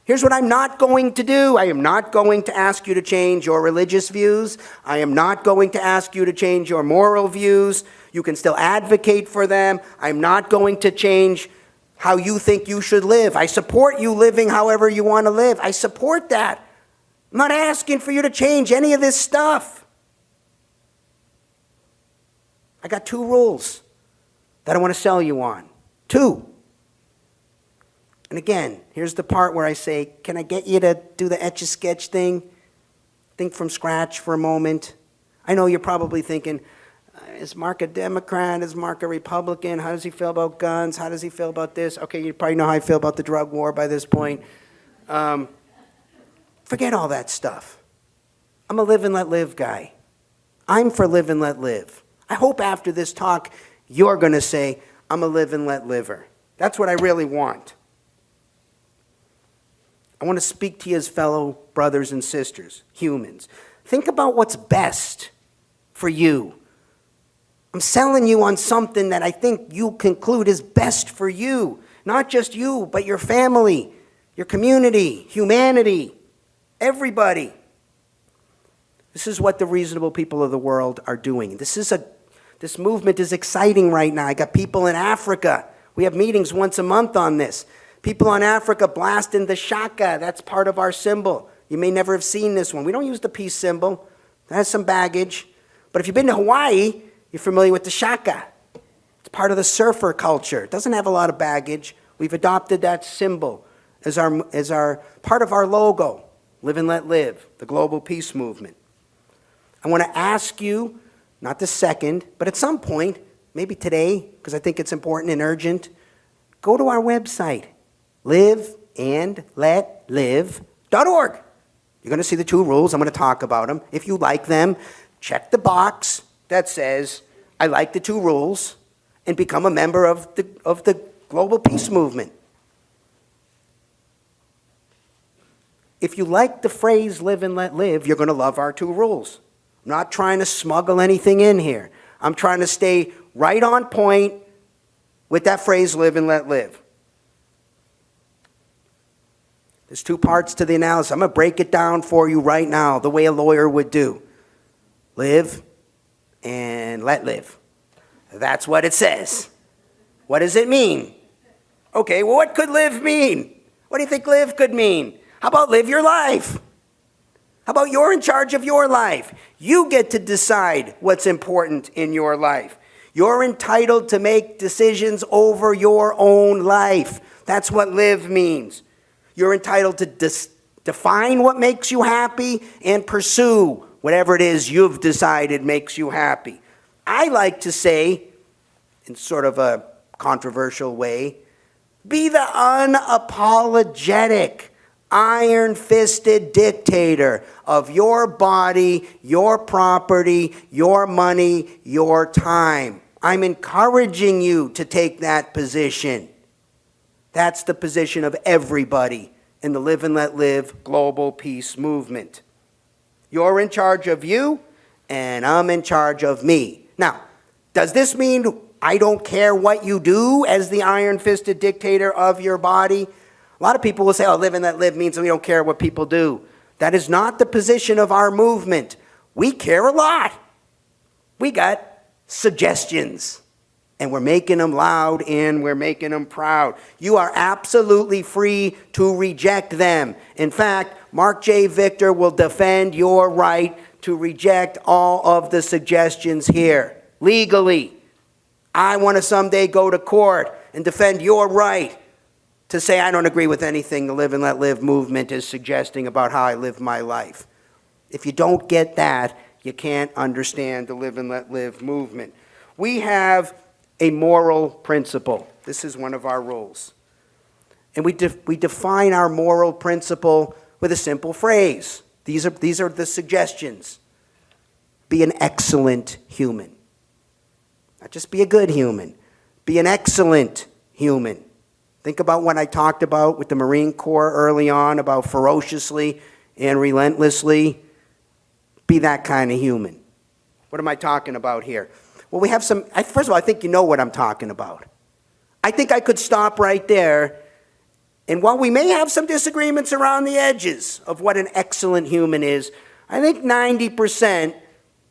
S2: Here's what I'm not going to do. I am not going to ask you to change your religious views. I am not going to ask you to change your moral views. You can still advocate for them. I'm not going to change how you think you should live. I support you living however you want to live. I support that. I'm not asking for you to change any of this stuff. I got 2 rules that I want to sell you on. 2. And again, here's the part where I say, can I get you to do the Etch-a-Sketch thing? Think from scratch for a moment. I know you're probably thinking, is Marc a Democrat? Is Marc a Republican? How does he feel about guns? How does he feel about this? Okay, you probably know how I feel about the drug war by this point. Forget all that stuff. I'm a live and let live guy. I'm for live and let live. I hope after this talk, you're going to say, I'm a live and let liver. That's what I really want. I want to speak to you as fellow brothers and sisters, humans. Think about what's best for you. I'm selling you on something that I think you conclude is best for you. Not just you, but your family, your community, humanity, everybody. This is what the reasonable people of the world are doing. This movement is exciting right now. I got people in Africa. We have meetings once a month on this. People in Africa blasting the shaka. That's part of our symbol. You may never have seen this one. We don't use the peace symbol. That has some baggage. But if you've been to Hawaii, you're familiar with the shaka. It's part of the surfer culture. It doesn't have a lot of baggage. We've adopted that symbol as our part of our logo. Live and let live, the global peace movement. I want to ask you, not this second, but at some point, maybe today, because I think it's important and urgent, go to our website, liveandletlive.org. You're going to see the 2 rules. I'm going to talk about them. If you like them, check the box that says, I like the 2 rules, and become a member of the global peace movement. If you like the phrase live and let live, you're going to love our 2 rules. I'm not trying to smuggle anything in here. I'm trying to stay right on point with that phrase live and let live. There's 2 parts to the analysis. I'm going to break it down for you right now the way a lawyer would do. Live and let live. That's what it says. What does it mean? Okay, well, what could live mean? What do you think live could mean? How about live your life? How about you're in charge of your life? You get to decide what's important in your life. You're entitled to make decisions over your own life. That's what live means. You're entitled to define what makes you happy and pursue whatever it is you've decided makes you happy. I like to say, in sort of a controversial way, be the unapologetic, iron-fisted dictator of your body, your property, your money, your time. I'm encouraging you to take that position. That's the position of everybody in the Live and Let Live global peace movement. You're in charge of you, and I'm in charge of me. Now, does this mean I don't care what you do as the iron-fisted dictator of your body? A lot of people will say, oh, live and let live means we don't care what people do. That is not the position of our movement. We care a lot. We got suggestions, and we're making them loud and we're making them proud. You are absolutely free to reject them. In fact, Marc J. Victor will defend your right to reject all of the suggestions here, legally. I want to someday go to court and defend your right to say I don't agree with anything the Live and Let Live movement is suggesting about how I live my life. If you don't get that, you can't understand the Live and Let Live movement. We have a moral principle. This is one of our rules. And we define our moral principle with a simple phrase. These are the suggestions. Be an excellent human. Not just be a good human. Be an excellent human. Think about what I talked about with the Marine Corps early on about ferociously and relentlessly. Be that kind of human. What am I talking about here? Well, we have first of all, I think you know what I'm talking about. I think I could stop right there. And while we may have some disagreements around the edges of what an excellent human is, I think 90%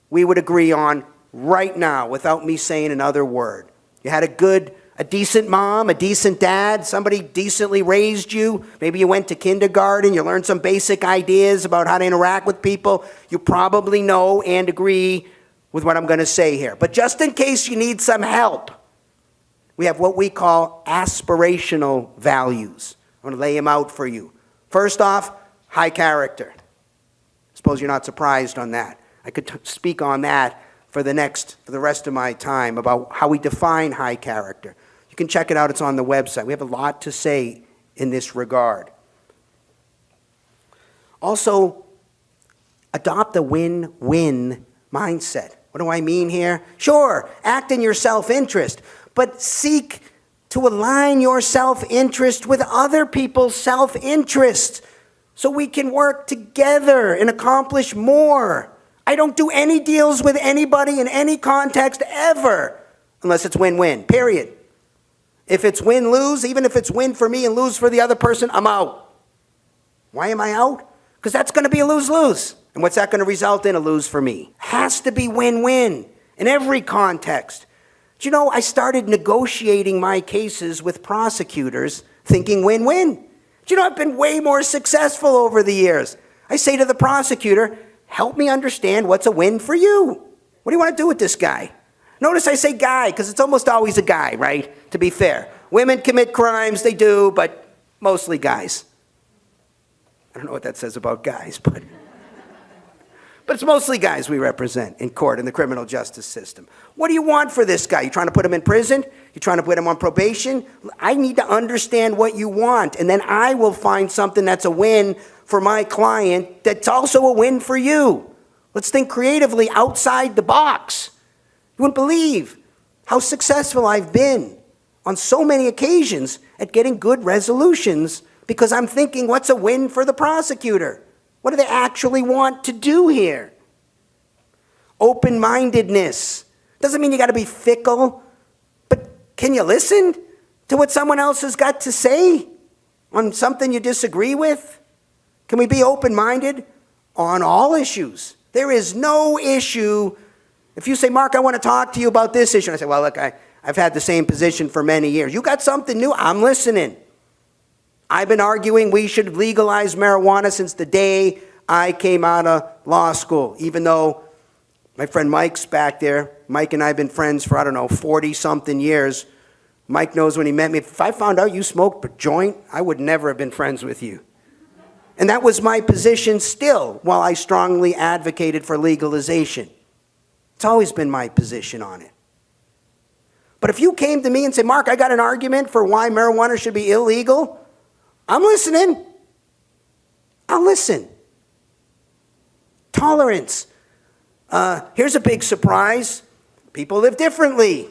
S2: we would agree on right now without me saying another word. You had a decent mom, a decent dad, somebody decently raised you. Maybe you went to kindergarten, you learned some basic ideas about how to interact with people. You probably know and agree with what I'm going to say here. But just in case you need some help, we have what we call aspirational values. I'm going to lay them out for you. First off, high character. Suppose you're not surprised on that. I could speak on that for the rest of my time about how we define high character. You can check it out. It's on the website. We have a lot to say in this regard. Also, adopt a win-win mindset. What do I mean here? Sure, act in your self-interest, but seek to align your self-interest with other people's self-interest so we can work together and accomplish more. I don't do any deals with anybody in any context ever unless it's win-win, period. If it's win-lose, even if it's win for me and lose for the other person, I'm out. Why am I out? Because that's going to be a lose-lose. And what's that going to result in? A lose for me. Has to be win-win in every context. Do you know, I started negotiating my cases with prosecutors thinking win-win. Do you know, I've been way more successful over the years. I say to the prosecutor, help me understand what's a win for you. What do you want to do with this guy? Notice I say guy, because it's almost always a guy, right? To be fair. Women commit crimes, they do, but mostly guys. I don't know what that says about guys, but it's mostly guys we represent in court, in the criminal justice system. What do you want for this guy? You trying to put him in prison? You trying to put him on probation? I need to understand what you want, and then I will find something that's a win for my client that's also a win for you. Let's think creatively outside the box. You wouldn't believe how successful I've been on so many occasions at getting good resolutions because I'm thinking, what's a win for the prosecutor? What do they actually want to do here? Open-mindedness. Doesn't mean you got to be fickle, but can you listen to what someone else has got to say on something you disagree with? Can we be open-minded on all issues? There is no issue. If you say, Mark, I want to talk to you about this issue, and I say, well, look, I've had the same position for many years. You got something new? I'm listening. I've been arguing we should legalize marijuana since the day I came out of law school, even though my friend Mike's back there. Mike and I have been friends for, 40-something years. Mike knows when he met me, if I found out you smoked a joint, I would never have been friends with you. And that was my position still, while I strongly advocated for legalization. It's always been my position on it. But if you came to me and said, Mark, I got an argument for why marijuana should be illegal, I'm listening. I'll listen. Tolerance. Here's a big surprise. People live differently.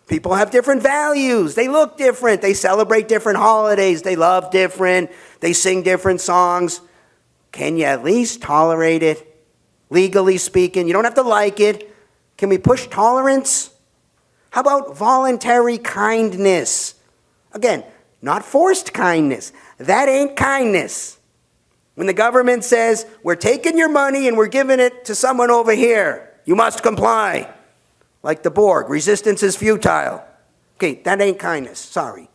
S2: People have different values. They look different. They celebrate different holidays. They love different. They sing different songs. Can you at least tolerate it? Legally speaking, you don't have to like it. Can we push tolerance? How about voluntary kindness? Again, not forced kindness. That ain't kindness. When the government says, we're taking your money and we're giving it to someone over here, you must comply. Like the Borg, resistance is futile. Okay, that ain't kindness. Sorry.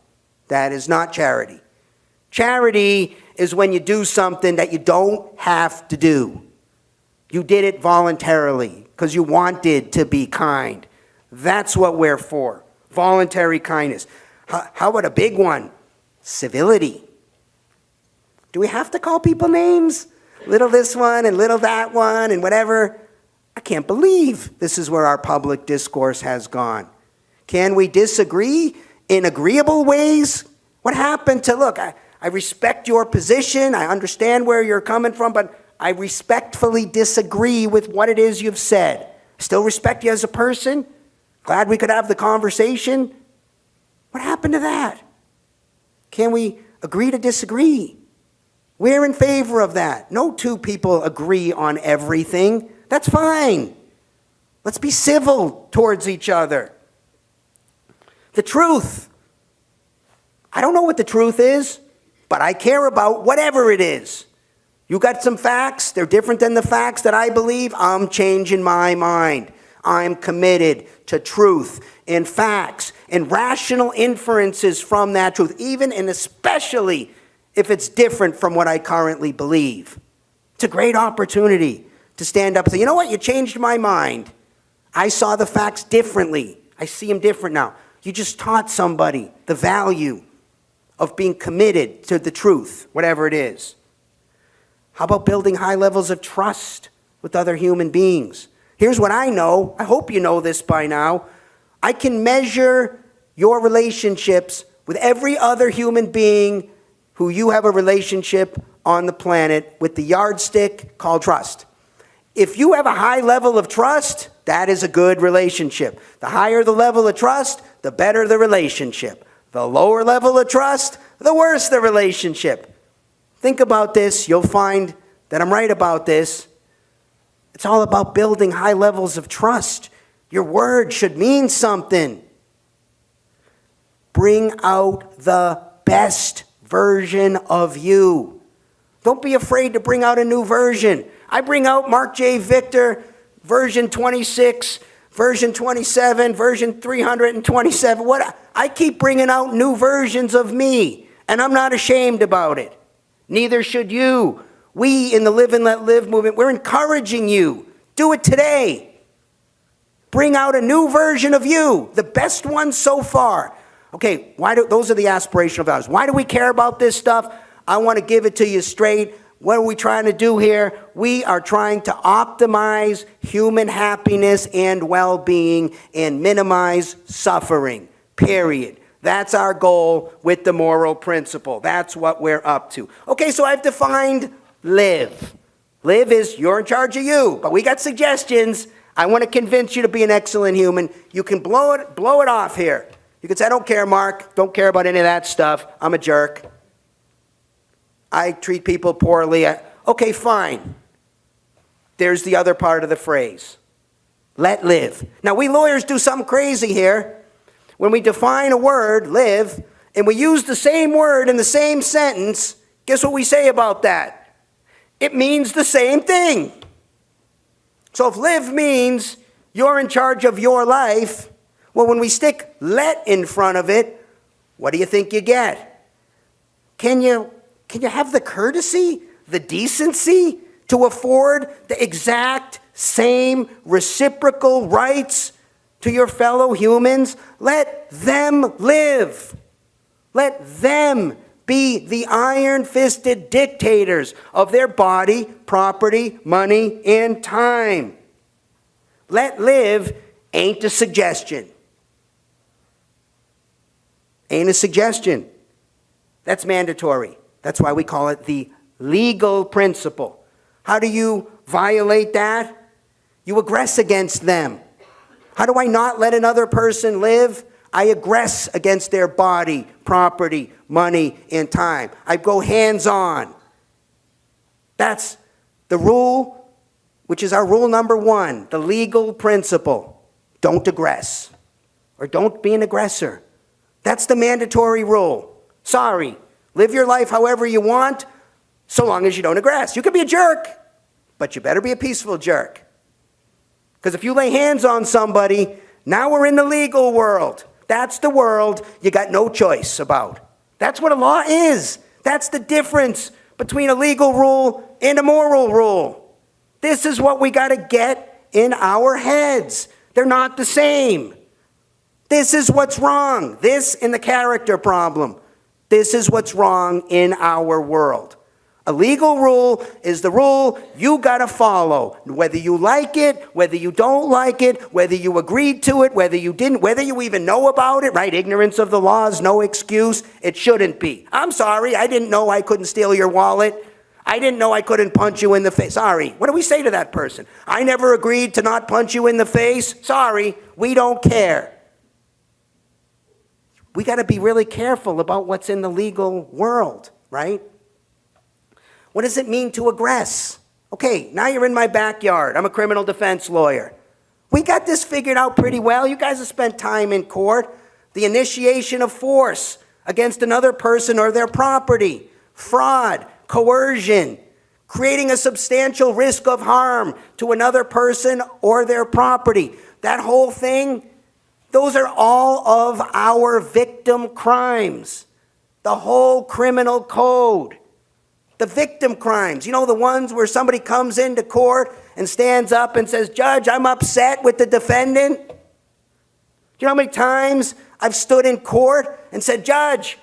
S2: That is not charity. Charity is when you do something that you don't have to do. You did it voluntarily because you wanted to be kind. That's what we're for. Voluntary kindness. How about a big one? Civility. Do we have to call people names? Little this one and little that one and whatever. I can't believe this is where our public discourse has gone. Can we disagree in agreeable ways? What happened to, look, I respect your position. I understand where you're coming from, but I respectfully disagree with what it is you've said. Still respect you as a person. Glad we could have the conversation. What happened to that? Can we agree to disagree? We're in favor of that. No two people agree on everything. That's fine. Let's be civil towards each other. The truth. I don't know what the truth is, but I care about whatever it is. You got some facts, they're different than the facts that I believe, I'm changing my mind. I'm committed to truth and facts and rational inferences from that truth, even and especially if it's different from what I currently believe. It's a great opportunity to stand up and say, you know what, you changed my mind. I saw the facts differently. I see them different now. You just taught somebody the value of being committed to the truth, whatever it is. How about building high levels of trust with other human beings? Here's what I know. I hope you know this by now. I can measure your relationships with every other human being who you have a relationship on the planet with the yardstick called trust. If you have a high level of trust, that is a good relationship. The higher the level of trust, the better the relationship. The lower level of trust, the worse the relationship. Think about this. You'll find that I'm right about this. It's all about building high levels of trust. Your word should mean something. Bring out the best version of you. Don't be afraid to bring out a new version. I bring out Marc J. Victor, version 26, version 27, version 327. I keep bringing out new versions of me, and I'm not ashamed about it. Neither should you. We in the Live and Let Live movement, we're encouraging you. Do it today. Bring out a new version of you, the best one so far. Okay, those are the aspirational values. Why do we care about this stuff? I want to give it to you straight. What are we trying to do here? We are trying to optimize human happiness and well-being and minimize suffering, period. That's our goal with the moral principle. That's what we're up to. Okay, so I've defined live. Live is you're in charge of you, but we got suggestions. I want to convince you to be an excellent human. You can blow it off here. You can say, I don't care, Mark. Don't care about any of that stuff. I'm a jerk. I treat people poorly. Okay, fine. There's the other part of the phrase. Let live. Now, we lawyers do something crazy here. When we define a word, live, and we use the same word in the same sentence, guess what we say about that? It means the same thing. So if live means you're in charge of your life, well, when we stick let in front of it, what do you think you get? Can you have the courtesy, the decency to afford the exact same reciprocal rights to your fellow humans? Let them live. Let them be the iron-fisted dictators of their body, property, money, and time. Let live ain't a suggestion. Ain't a suggestion. That's mandatory. That's why we call it the legal principle. How do you violate that? You aggress against them. How do I not let another person live? I aggress against their body, property, money, and time. I go hands-on. That's the rule, which is our rule number one, the legal principle. Don't aggress, or don't be an aggressor. That's the mandatory rule. Sorry, live your life however you want, so long as you don't aggress. You can be a jerk, but you better be a peaceful jerk. Because if you lay hands on somebody, now we're in the legal world. That's the world you got no choice about. That's what a law is. That's the difference between a legal rule and a moral rule. This is what we got to get in our heads. They're not the same. This is what's wrong. This and the character problem. This is what's wrong in our world. A legal rule is the rule you got to follow. Whether you like it, whether you don't like it, whether you agreed to it, whether you didn't, whether you even know about it, right? Ignorance of the law is no excuse. It shouldn't be. I'm sorry, I didn't know I couldn't steal your wallet. I didn't know I couldn't punch you in the face. Sorry. What do we say to that person? I never agreed to not punch you in the face. Sorry, we don't care. We got to be really careful about what's in the legal world, right? What does it mean to aggress? Okay, now you're in my backyard. I'm a criminal defense lawyer. We got this figured out pretty well. You guys have spent time in court. The initiation of force against another person or their property, fraud, coercion, creating a substantial risk of harm to another person or their property. That whole thing, those are all of our victim crimes. The whole criminal code. The victim crimes, you know, the ones where somebody comes into court and stands up and says, Judge, I'm upset with the defendant. Do you know how many times I've stood in court and said, Judge,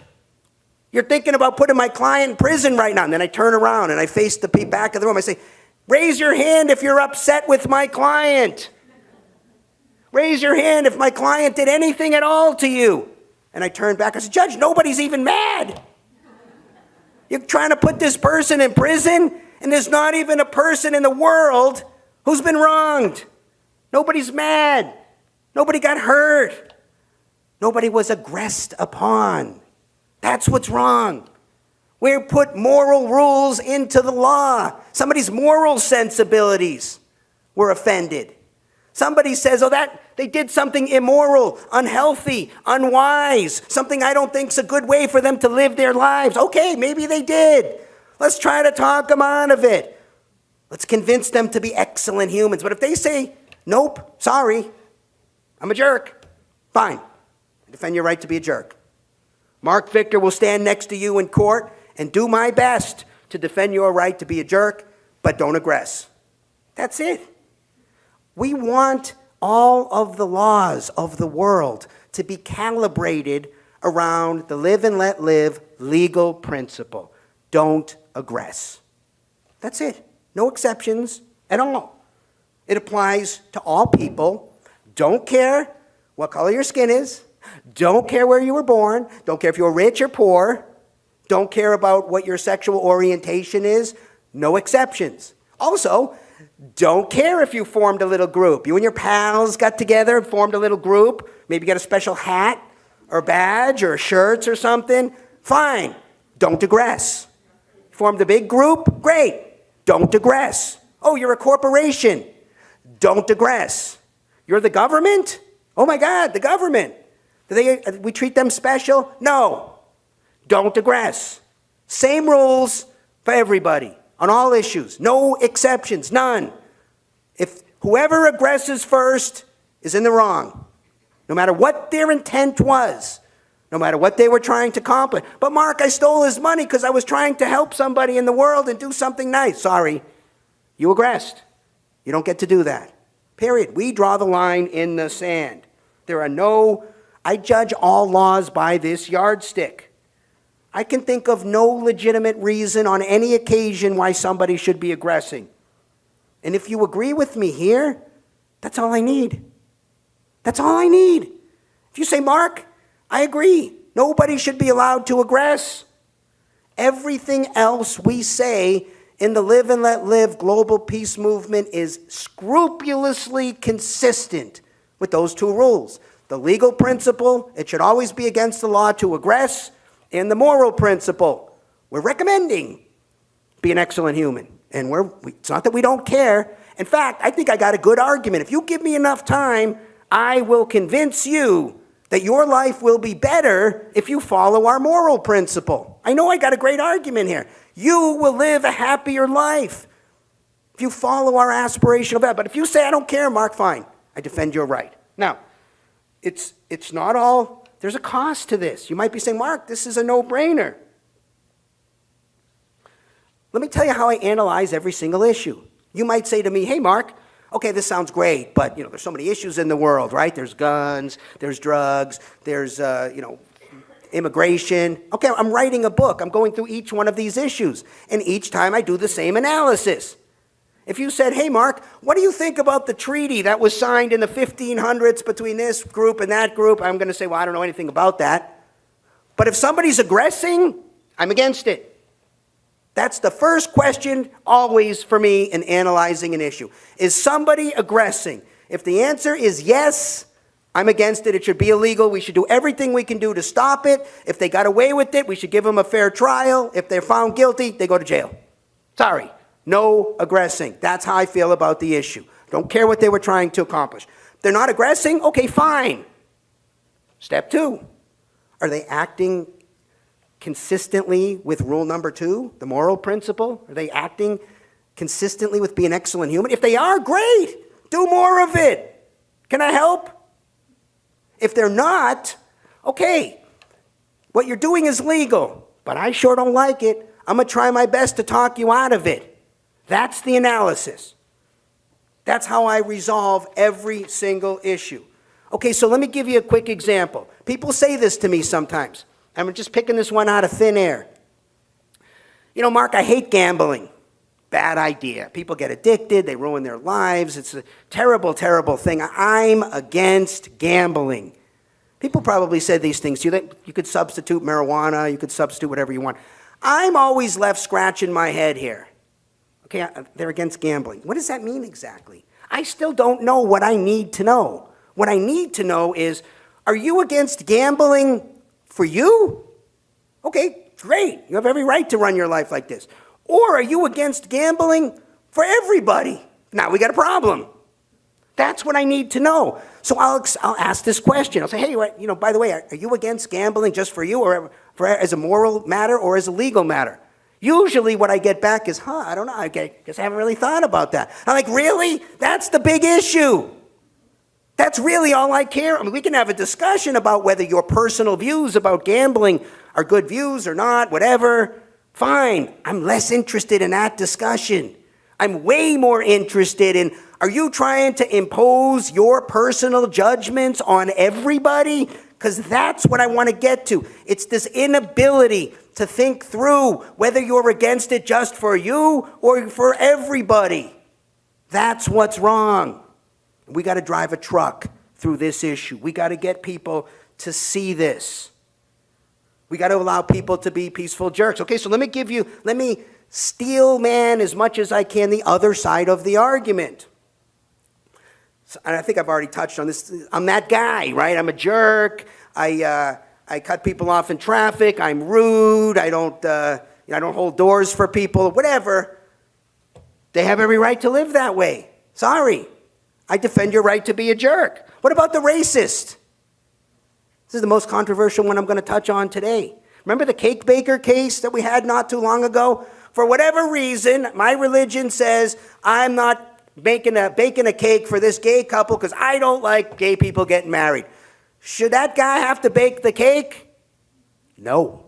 S2: you're thinking about putting my client in prison right now. And then I turn around and I face the back of the room. I say, raise your hand if you're upset with my client. Raise your hand if my client did anything at all to you. And I turn back. I say, Judge, nobody's even mad. You're trying to put this person in prison, and there's not even a person in the world who's been wronged. Nobody's mad. Nobody got hurt. Nobody was aggressed upon. That's what's wrong. We put moral rules into the law. Somebody's moral sensibilities were offended. Somebody says, oh, that they did something immoral, unhealthy, unwise, something I don't think's a good way for them to live their lives. Okay, maybe they did. Let's try to talk them out of it. Let's convince them to be excellent humans. But if they say, nope, sorry, I'm a jerk, fine. Defend your right to be a jerk. Marc Victor will stand next to you in court and do my best to defend your right to be a jerk, but don't aggress. That's it. We want all of the laws of the world to be calibrated around the live and let live legal principle. Don't aggress. That's it. No exceptions at all. It applies to all people. Don't care what color your skin is. Don't care where you were born. Don't care if you're rich or poor. Don't care about what your sexual orientation is. No exceptions. Also, don't care if you formed a little group. You and your pals got together and formed a little group. Maybe got a special hat or badge or shirts or something. Fine. Don't aggress. Formed a big group? Great. Don't aggress. Oh, you're a corporation. Don't aggress. You're the government? Oh my God, the government. We treat them special? No. Don't aggress. Same rules for everybody on all issues. No exceptions, none. If whoever aggresses first is in the wrong, no matter what their intent was, no matter what they were trying to accomplish. But Mark, I stole his money because I was trying to help somebody in the world and do something nice. Sorry, you aggressed. You don't get to do that. Period. We draw the line in the sand. I judge all laws by this yardstick. I can think of no legitimate reason on any occasion why somebody should be aggressing. And if you agree with me here, that's all I need. That's all I need. If you say, Mark, I agree. Nobody should be allowed to aggress. Everything else we say in the Live and Let Live global peace movement is scrupulously consistent with those two rules. The legal principle, it should always be against the law to aggress, and the moral principle, we're recommending be an excellent human. And it's not that we don't care. In fact, I think I got a good argument. If you give me enough time, I will convince you that your life will be better if you follow our moral principle. I know I got a great argument here. You will live a happier life if you follow our aspirational value. But if you say, I don't care, Mark, fine. I defend your right. Now, it's not all, there's a cost to this. You might be saying, Mark, this is a no-brainer. Let me tell you how I analyze every single issue. You might say to me, hey, Mark, okay, this sounds great, but there's so many issues in the world, right? There's guns, there's drugs, there's immigration. Okay, I'm writing a book. I'm going through each one of these issues. And each time I do the same analysis. If you said, hey, Mark, what do you think about the treaty that was signed in the 1500s between this group and that group? I'm going to say, well, I don't know anything about that. But if somebody's aggressing, I'm against it. That's the first question always for me in analyzing an issue. Is somebody aggressing? If the answer is yes, I'm against it. It should be illegal. We should do everything we can do to stop it. If they got away with it, we should give them a fair trial. If they're found guilty, they go to jail. Sorry. No aggressing. That's how I feel about the issue. Don't care what they were trying to accomplish. If they're not aggressing, okay, fine. Step 2. Are they acting consistently with rule number 2, the moral principle? Are they acting consistently with being an excellent human? If they are, great. Do more of it. Can I help? If they're not, okay, what you're doing is legal, but I sure don't like it. I'm going to try my best to talk you out of it. That's the analysis. That's how I resolve every single issue. Okay, so let me give you a quick example. People say this to me sometimes. I'm just picking this one out of thin air. You know, Mark, I hate gambling. Bad idea. People get addicted. They ruin their lives. It's a terrible, terrible thing. I'm against gambling. People probably said these things to you. You could substitute marijuana. You could substitute whatever you want. I'm always left scratching my head here. Okay, they're against gambling. What does that mean exactly? I still don't know what I need to know. What I need to know is, are you against gambling for you? Okay, great. You have every right to run your life like this. Or are you against gambling for everybody? Now we got a problem. That's what I need to know. So I'll ask this question. I'll say, hey, by the way, are you against gambling just for you, or as a moral matter, or as a legal matter? Usually what I get back is, I don't know. I guess I haven't really thought about that. I'm like, really? That's the big issue. That's really all I care. I mean, we can have a discussion about whether your personal views about gambling are good views or not, whatever. Fine. I'm less interested in that discussion. I'm way more interested in, are you trying to impose your personal judgments on everybody? Because that's what I want to get to. It's this inability to think through whether you're against it just for you or for everybody. That's what's wrong. We got to drive a truck through this issue. We got to get people to see this. We got to allow people to be peaceful jerks. Okay, so let me steel man as much as I can the other side of the argument. So, and I think I've already touched on this. I'm that guy, right? I'm a jerk. I cut people off in traffic. I'm rude. I don't hold doors for people. Whatever. They have every right to live that way. Sorry. I defend your right to be a jerk. What about the racist? This is the most controversial one I'm going to touch on today. Remember the cake baker case that we had not too long ago? For whatever reason, my religion says I'm not baking a cake for this gay couple because I don't like gay people getting married. Should that guy have to bake the cake? No.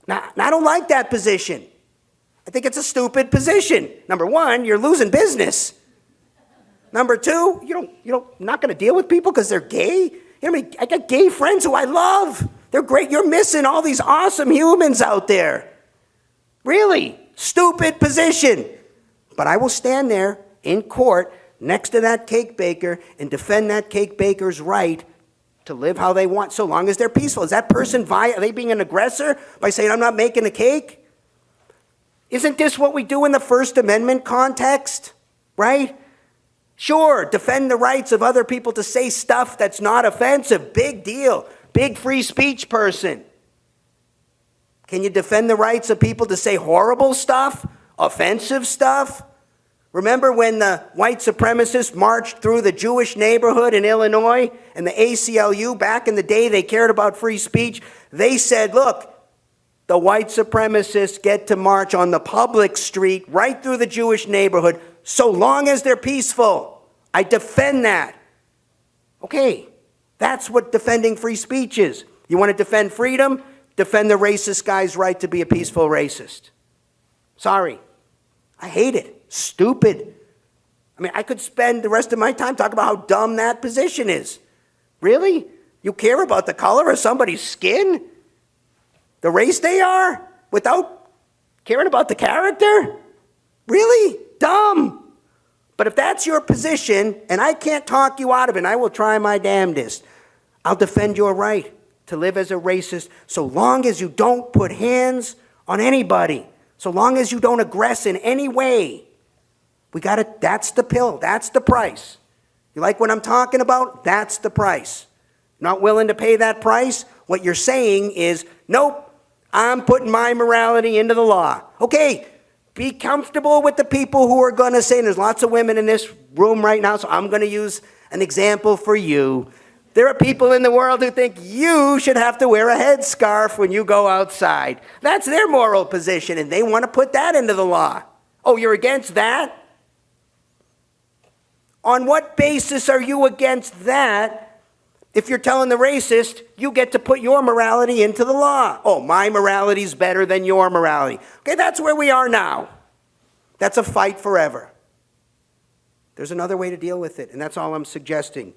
S2: Now, I don't like that position. I think it's a stupid position. Number one, you're losing business. Number two, you're not going to deal with people because they're gay. You know, I mean, I got gay friends who I love. They're great. You're missing all these awesome humans out there. Really, stupid position. But I will stand there in court next to that cake baker and defend that cake baker's right to live how they want, so long as they're peaceful. Is that person, are they being an aggressor by saying, I'm not making a cake? Isn't this what we do in the First Amendment context, right? Sure, defend the rights of other people to say stuff that's not offensive. Big deal. Big free speech person. Can you defend the rights of people to say horrible stuff, offensive stuff? Remember when the white supremacists marched through the Jewish neighborhood in Illinois and the ACLU, back in the day, they cared about free speech. They said, look, the white supremacists get to march on the public street right through the Jewish neighborhood so long as they're peaceful. I defend that. Okay, that's what defending free speech is. You want to defend freedom? Defend the racist guy's right to be a peaceful racist. Sorry. I hate it. Stupid. I mean, I could spend the rest of my time talking about how dumb that position is. Really? You care about the color of somebody's skin? The race they are? Without caring about the character? Really? Dumb. But if that's your position, and I can't talk you out of it, and I will try my damnedest, I'll defend your right to live as a racist so long as you don't put hands on anybody, so long as you don't aggress in any way. That's the pill, that's the price. You like what I'm talking about? That's the price. Not willing to pay that price? What you're saying is, nope, I'm putting my morality into the law. Okay, be comfortable with the people who are going to say, and there's lots of women in this room right now, so I'm going to use an example for you. There are people in the world who think you should have to wear a headscarf when you go outside. That's their moral position, and they want to put that into the law. Oh, you're against that? On what basis are you against that if you're telling the racist you get to put your morality into the law? Oh, my morality is better than your morality. Okay, that's where we are now. That's a fight forever. There's another way to deal with it, and that's all I'm suggesting.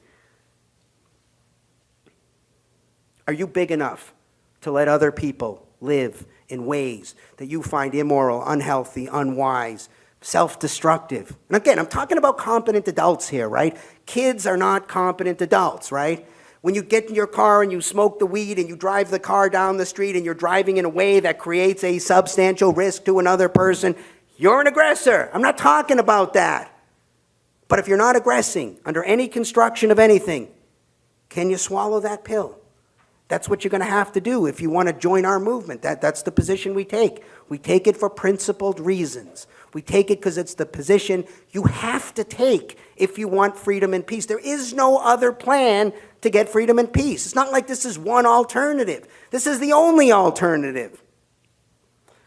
S2: Are you big enough to let other people live in ways that you find immoral, unhealthy, unwise, self-destructive? And again, I'm talking about competent adults here, right? Kids are not competent adults, right? When you get in your car and you smoke the weed and you drive the car down the street and you're driving in a way that creates a substantial risk to another person, you're an aggressor. I'm not talking about that. But if you're not aggressing under any construction of anything, can you swallow that pill? That's what you're going to have to do if you want to join our movement. That's the position we take. We take it for principled reasons. We take it because it's the position you have to take if you want freedom and peace. There is no other plan to get freedom and peace. It's not like this is one alternative. This is the only alternative.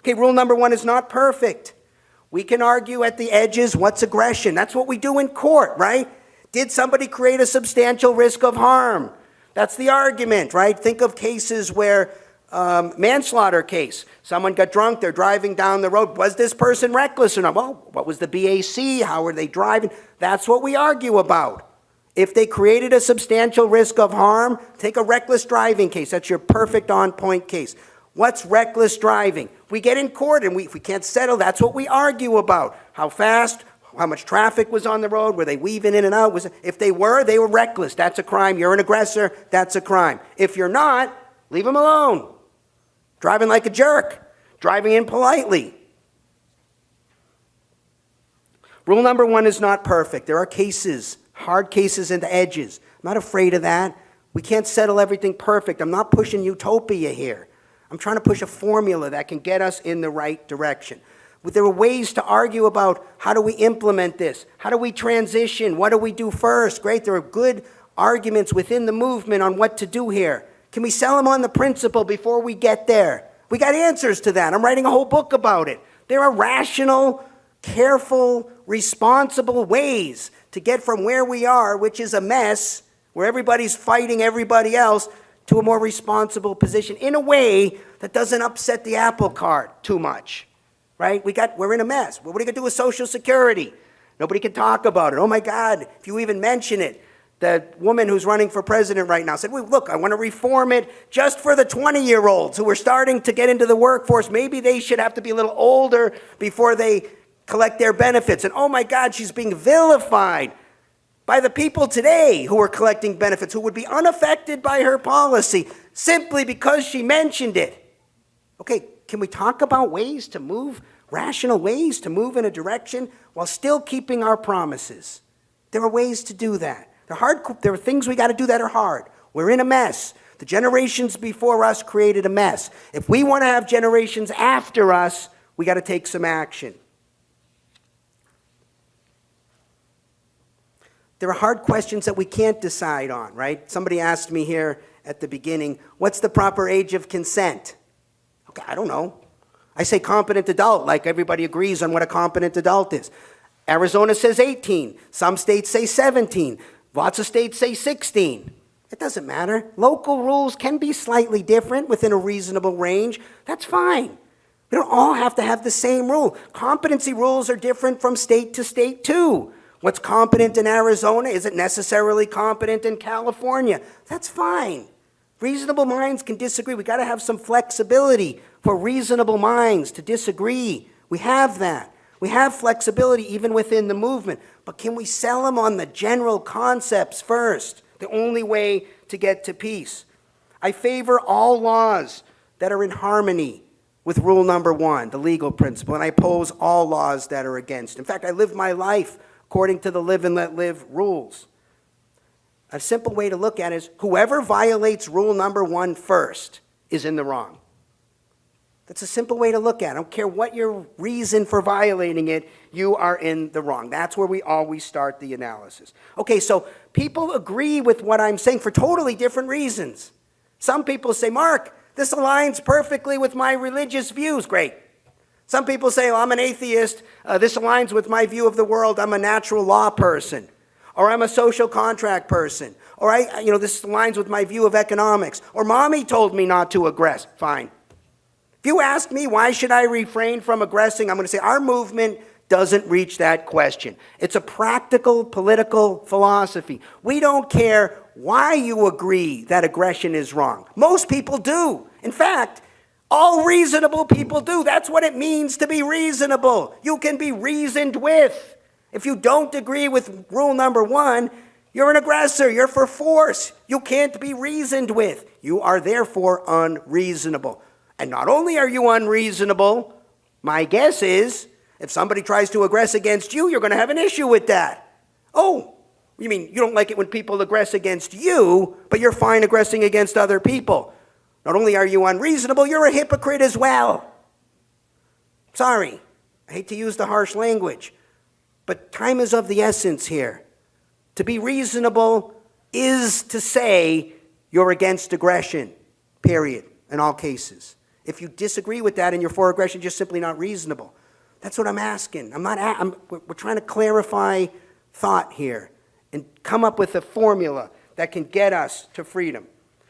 S2: Okay, rule number 1 is not perfect. We can argue at the edges what's aggression. That's what we do in court, right? Did somebody create a substantial risk of harm? That's the argument, right? Think of cases where, manslaughter case. Someone got drunk, they're driving down the road. Was this person reckless or not? Well, what was the BAC? How were they driving? That's what we argue about. If they created a substantial risk of harm, take a reckless driving case. That's your perfect on-point case. What's reckless driving? We get in court and if we can't settle, that's what we argue about. How fast? How much traffic was on the road? Were they weaving in and out? If they were reckless. That's a crime. You're an aggressor. That's a crime. If you're not, leave them alone. Driving like a jerk. Driving impolitely. Rule number 1 is not perfect. There are cases, hard cases and edges. I'm not afraid of that. We can't settle everything perfect. I'm not pushing utopia here. I'm trying to push a formula that can get us in the right direction. There are ways to argue about how do we implement this? How do we transition? What do we do first? Great, there are good arguments within the movement on what to do here. Can we sell them on the principle before we get there? We got answers to that. I'm writing a whole book about it. There are rational, careful, responsible ways to get from where we are, which is a mess, where everybody's fighting everybody else, to a more responsible position in a way that doesn't upset the apple cart too much. Right? We're in a mess. What are you going to do with Social Security? Nobody can talk about it. Oh my God, if you even mention it. The woman who's running for president right now said, well, look, I want to reform it just for the 20-year-olds who are starting to get into the workforce. Maybe they should have to be a little older before they collect their benefits. And oh my God, she's being vilified by the people today who are collecting benefits, who would be unaffected by her policy simply because she mentioned it. Okay, can we talk about ways to move, rational ways to move in a direction while still keeping our promises? There are ways to do that. There are things we got to do that are hard. We're in a mess. The generations before us created a mess. If we want to have generations after us, we got to take some action. There are hard questions that we can't decide on, right? Somebody asked me here at the beginning, what's the proper age of consent? Okay, I don't know. I say competent adult, like everybody agrees on what a competent adult is. Arizona says 18. Some states say 17. Lots of states say 16. It doesn't matter. Local rules can be slightly different within a reasonable range. That's fine. We don't all have to have the same rule. Competency rules are different from state to state too. What's competent in Arizona isn't necessarily competent in California. That's fine. Reasonable minds can disagree. We got to have some flexibility for reasonable minds to disagree. We have that. We have flexibility even within the movement. But can we sell them on the general concepts first? The only way to get to peace. I favor all laws that are in harmony with rule number 1, the legal principle, and I oppose all laws that are against. In fact, I live my life according to the live and let live rules. A simple way to look at it is whoever violates rule number 1 first is in the wrong. That's a simple way to look at it. I don't care what your reason for violating it, you are in the wrong. That's where we always start the analysis. Okay, so people agree with what I'm saying for totally different reasons. Some people say, Mark, this aligns perfectly with my religious views. Great. Some people say, well, I'm an atheist. This aligns with my view of the world. I'm a natural law person. Or I'm a social contract person. Or this aligns with my view of economics. Or mommy told me not to aggress. Fine. If you ask me why should I refrain from aggressing, I'm going to say our movement doesn't reach that question. It's a practical political philosophy. We don't care why you agree that aggression is wrong. Most people do. In fact, all reasonable people do. That's what it means to be reasonable. You can be reasoned with. If you don't agree with rule number 1, you're an aggressor. You're for force. You can't be reasoned with. You are therefore unreasonable. And not only are you unreasonable, my guess is if somebody tries to aggress against you, you're going to have an issue with that. Oh, you mean you don't like it when people aggress against you, but you're fine aggressing against other people. Not only are you unreasonable, you're a hypocrite as well. Sorry, I hate to use the harsh language, but time is of the essence here. To be reasonable is to say you're against aggression, period, in all cases. If you disagree with that and you're for aggression, you're just simply not reasonable. That's what I'm asking. We're trying to clarify thought here and come up with a formula that can get us to freedom.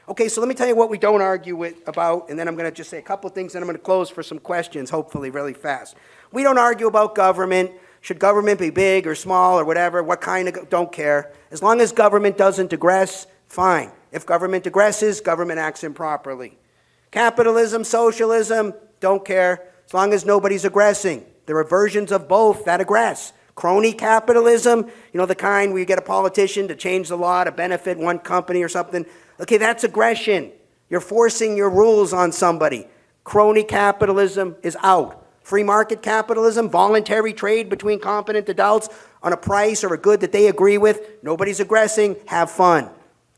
S2: Okay, so let me tell you what we don't argue about, and then I'm going to just say a couple of things, and I'm going to close for some questions, hopefully really fast. We don't argue about government. Should government be big or small or whatever? What kind of, don't care. As long as government doesn't aggress, fine. If government aggresses, government acts improperly. Capitalism, socialism, don't care. As long as nobody's aggressing. There are versions of both that aggress. Crony capitalism, the kind where you get a politician to change the law to benefit one company or something. Okay, that's aggression. You're forcing your rules on somebody. Crony capitalism is out. Free market capitalism, voluntary trade between competent adults on a price or a good that they agree with. Nobody's aggressing. Have fun.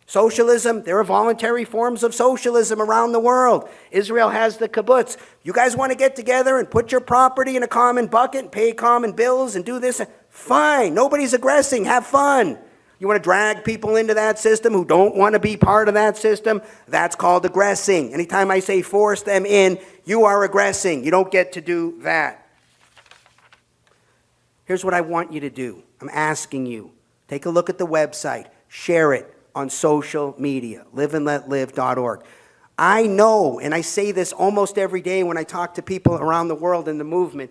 S2: Socialism, there are voluntary forms of socialism around the world. Israel has the kibbutz. You guys want to get together and put your property in a common bucket and pay common bills and do this? Fine. Nobody's aggressing. Have fun. You want to drag people into that system who don't want to be part of that system? That's called aggressing. Anytime I say force them in, you are aggressing. You don't get to do that. Here's what I want you to do. I'm asking you. Take a look at the website. Share it on social media, liveandletlive.org. I know, and I say this almost every day when I talk to people around the world in the movement,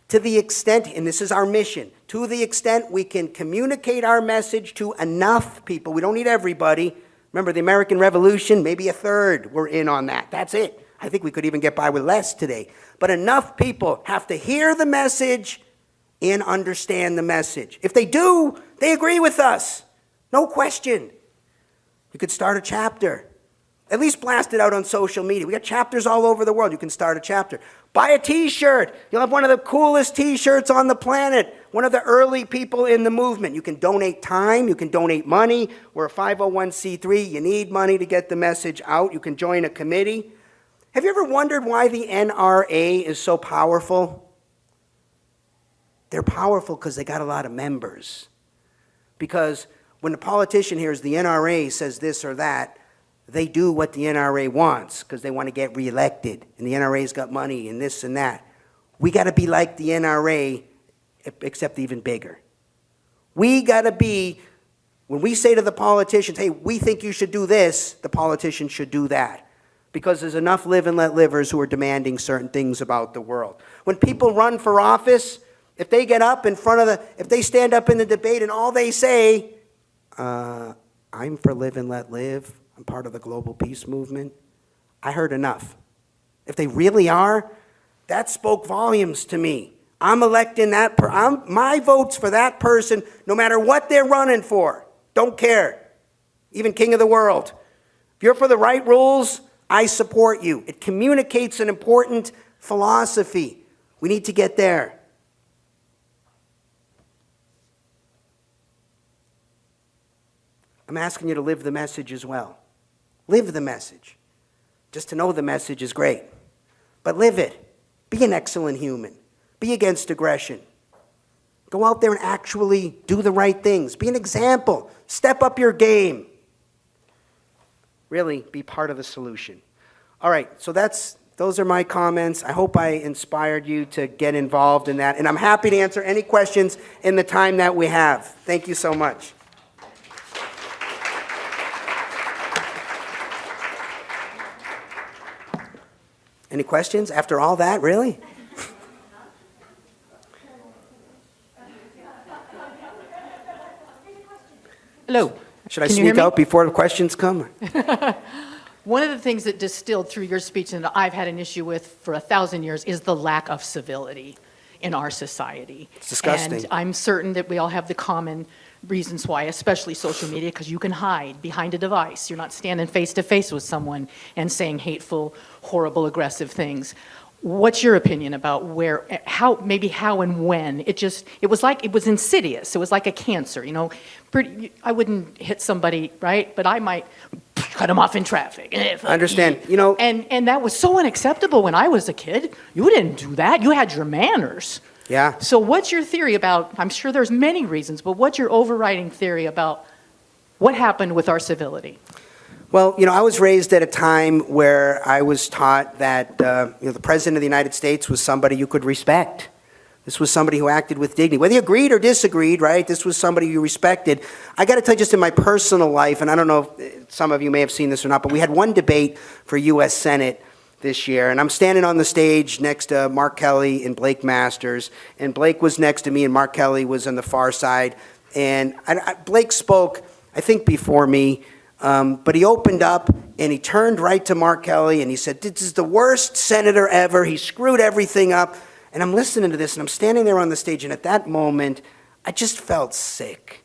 S2: to the extent, and this is our mission, to the extent we can communicate our message to enough people, we don't need everybody. Remember the American Revolution, maybe a third were in on that. That's it. I think we could even get by with less today. But enough people have to hear the message and understand the message. If they do, they agree with us. No question. You could start a chapter. At least blast it out on social media. We got chapters all over the world. You can start a chapter. Buy a t-shirt. You'll have one of the coolest t-shirts on the planet. One of the early people in the movement. You can donate time. You can donate money. We're a 501c3. You need money to get the message out. You can join a committee. Have you ever wondered why the NRA is so powerful? They're powerful because they got a lot of members. Because when the politician hears the NRA says this or that, they do what the NRA wants because they want to get reelected. And the NRA's got money and this and that. We got to be like the NRA, except even bigger. We got to be, when we say to the politicians, hey, we think you should do this, the politicians should do that. Because there's enough live and let livers who are demanding certain things about the world. When people run for office, If they get up in front of if they stand up in the debate and all they say, I'm for live and let live, I'm part of the global peace movement, I heard enough. If they really are, that spoke volumes to me. I'm electing my vote's for that person, no matter what they're running for. Don't care. Even king of the world. If you're for the right rules, I support you. It communicates an important philosophy. We need to get there. I'm asking you to live the message as well. Live the message. Just to know the message is great. But live it. Be an excellent human. Be against aggression. Go out there and actually do the right things. Be an example. Step up your game. Really be part of the solution. All right, so those are my comments. I hope I inspired you to get involved in that. And I'm happy to answer any questions in the time that we have. Thank you so much. Any questions after all that, really?
S1: Hello.
S2: Should I
S1: Can you hear
S2: sneak
S1: me?
S2: out before the questions come?
S1: One of the things that distilled through your speech and that I've had an issue with for 1,000 years is the lack of civility in our society.
S2: It's disgusting.
S1: And I'm certain that we all have the common reasons why, especially social media, because you can hide behind a device. You're not standing face to face with someone and saying hateful, horrible, aggressive things. What's your opinion about how and when? It was insidious. It was like a cancer, I wouldn't hit somebody, right? But I might cut them off in traffic.
S2: I understand,
S1: And that was so unacceptable when I was a kid. You didn't do that. You had your manners.
S2: Yeah.
S1: So what's your theory about, I'm sure there's many reasons, but what's your overriding theory about what happened with our civility?
S2: Well, I was raised at a time where I was taught that the President of the United States was somebody you could respect. This was somebody who acted with dignity. Whether you agreed or disagreed, right, this was somebody you respected. I got to tell you, just in my personal life, and I don't know if some of you may have seen this or not, but we had one debate for U.S. Senate this year, and I'm standing on the stage next to Mark Kelly and Blake Masters, and Blake was next to me, and Mark Kelly was on the far side, and Blake spoke, I think, before me, but he opened up and he turned right to Mark Kelly and he said, "This is the worst senator ever. He screwed everything up." And I'm listening to this and I'm standing there on the stage, and at that moment, I just felt sick.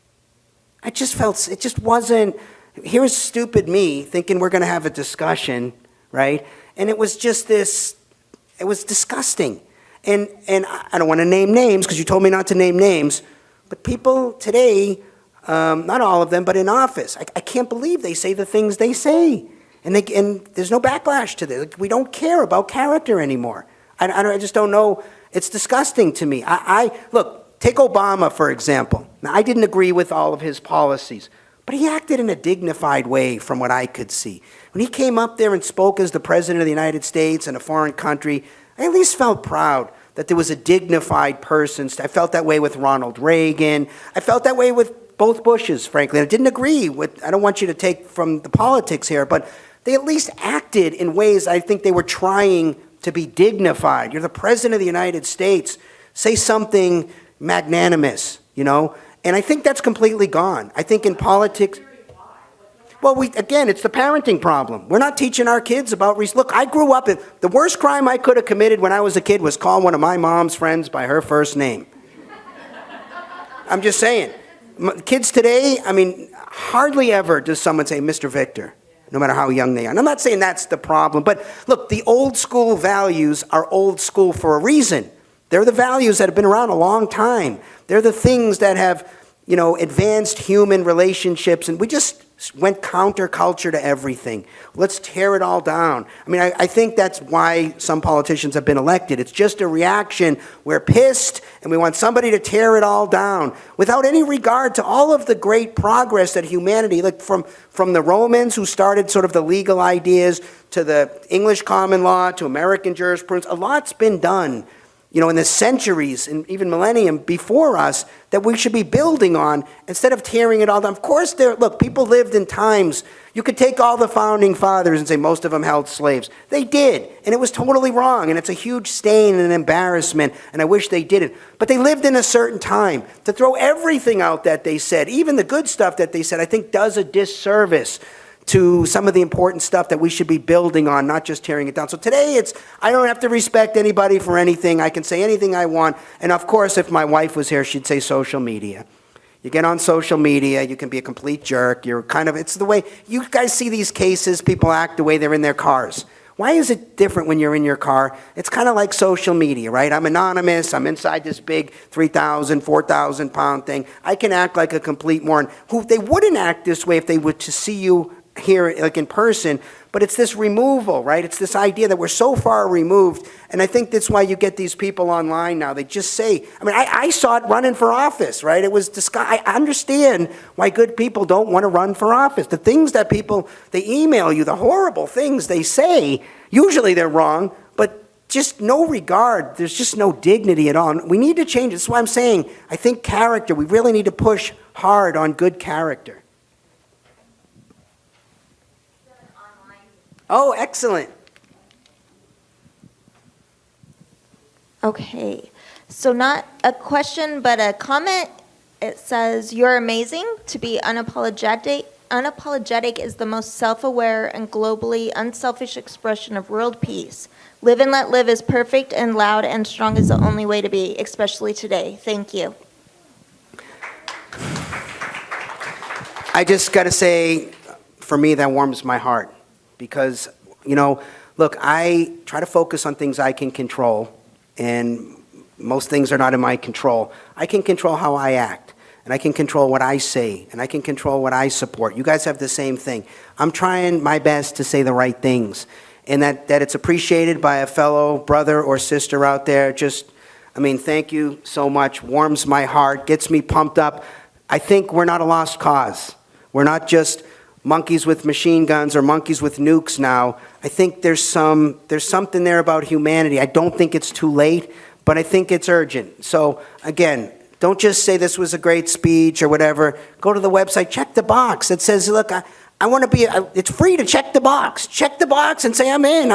S2: It just wasn't, here's stupid me thinking we're going to have a discussion, right? And it was just this, it was disgusting. And I don't want to name names because you told me not to name names, but people today, not all of them, but in office, I can't believe they say the things they say. And there's no backlash to this. We don't care about character anymore. I just don't know. It's disgusting to me. Look, take Obama, for example. Now, I didn't agree with all of his policies, but he acted in a dignified way from what I could see. When he came up there and spoke as the President of the United States in a foreign country, I at least felt proud that there was a dignified person. I felt that way with Ronald Reagan. I felt that way with both Bushes, frankly. I didn't agree with, I don't want you to take from the politics here, but they at least acted in ways I think they were trying to be dignified. You're the President of the United States. Say something magnanimous, And I think that's completely gone. I think in politics, well, again, it's the parenting problem. We're not teaching our kids about, look, I grew up, the worst crime I could have committed when I was a kid was call one of my mom's friends by her first name. I'm just saying. Kids today, hardly ever does someone say, "Mr. Victor," no matter how young they are. And I'm not saying that's the problem, but look, the old school values are old school for a reason. They're the values that have been around a long time. They're the things that have, advanced human relationships, and we just went counterculture to everything. Let's tear it all down. I think that's why some politicians have been elected. It's just a reaction. We're pissed, and we want somebody to tear it all down without any regard to all of the great progress that humanity, like from the Romans who started sort of the legal ideas to the English common law to American jurisprudence, a lot's been done in the centuries and even millennium before us that we should be building on instead of tearing it all down. Of course, look, people lived in times. You could take all the founding fathers and say most of them held slaves. They did, and it was totally wrong, and it's a huge stain and an embarrassment, and I wish they didn't. But they lived in a certain time. To throw everything out that they said, even the good stuff that they said, I think does a disservice to some of the important stuff that we should be building on, not just tearing it down. So today I don't have to respect anybody for anything. I can say anything I want. And of course, if my wife was here, she'd say social media. You get on social media, you can be a complete jerk. It's the way, you guys see these cases, people act the way they're in their cars. Why is it different when you're in your car? It's kind of like social media, right? I'm anonymous, I'm inside this big 3,000, 4,000 pound thing. I can act like a complete moron. They wouldn't act this way if they were to see you here, like in person, but it's this removal, right? It's this idea that we're so far removed, and I think that's why you get these people online now. They just say, I saw it running for office, right? It was I understand why good people don't want to run for office. The things that they email you, the horrible things they say, usually they're wrong, but just no regard. There's just no dignity at all. We need to change it. That's why I'm saying, I think character, we really need to push hard on good character. Oh, excellent.
S3: Okay, so not a question, but a comment. It says, "You're amazing. To be unapologetic is the most self-aware and globally unselfish expression of world peace. Live and let live is perfect, and loud and strong is the only way to be, especially today. Thank you."
S2: I just got to say, for me, that warms my heart. Because, look, I try to focus on things I can control, and most things are not in my control. I can control how I act, and I can control what I say, and I can control what I support. You guys have the same thing. I'm trying my best to say the right things, and that it's appreciated by a fellow brother or sister out there. Thank you so much. Warms my heart, gets me pumped up. I think we're not a lost cause. We're not just monkeys with machine guns or monkeys with nukes now. I think there's something there about humanity. I don't think it's too late, but I think it's urgent. So again, don't just say this was a great speech or whatever. Go to the website, check the box. It says, look, I want to be, it's free to check the box. Check the box and say, I'm in.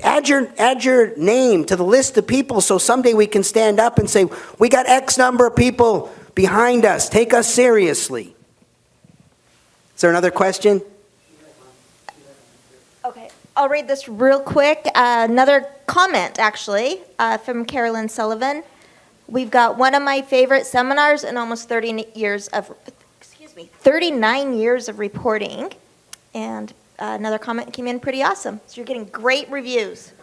S2: Add your name to the list of people so someday we can stand up and say, we got X number of people behind us. Take us seriously. Is there another question?
S3: Okay, I'll read this real quick. Another comment, actually, from Carolyn Sullivan. We've got one of my favorite seminars in almost 39 years of reporting. And another comment came in pretty awesome. So you're getting great reviews.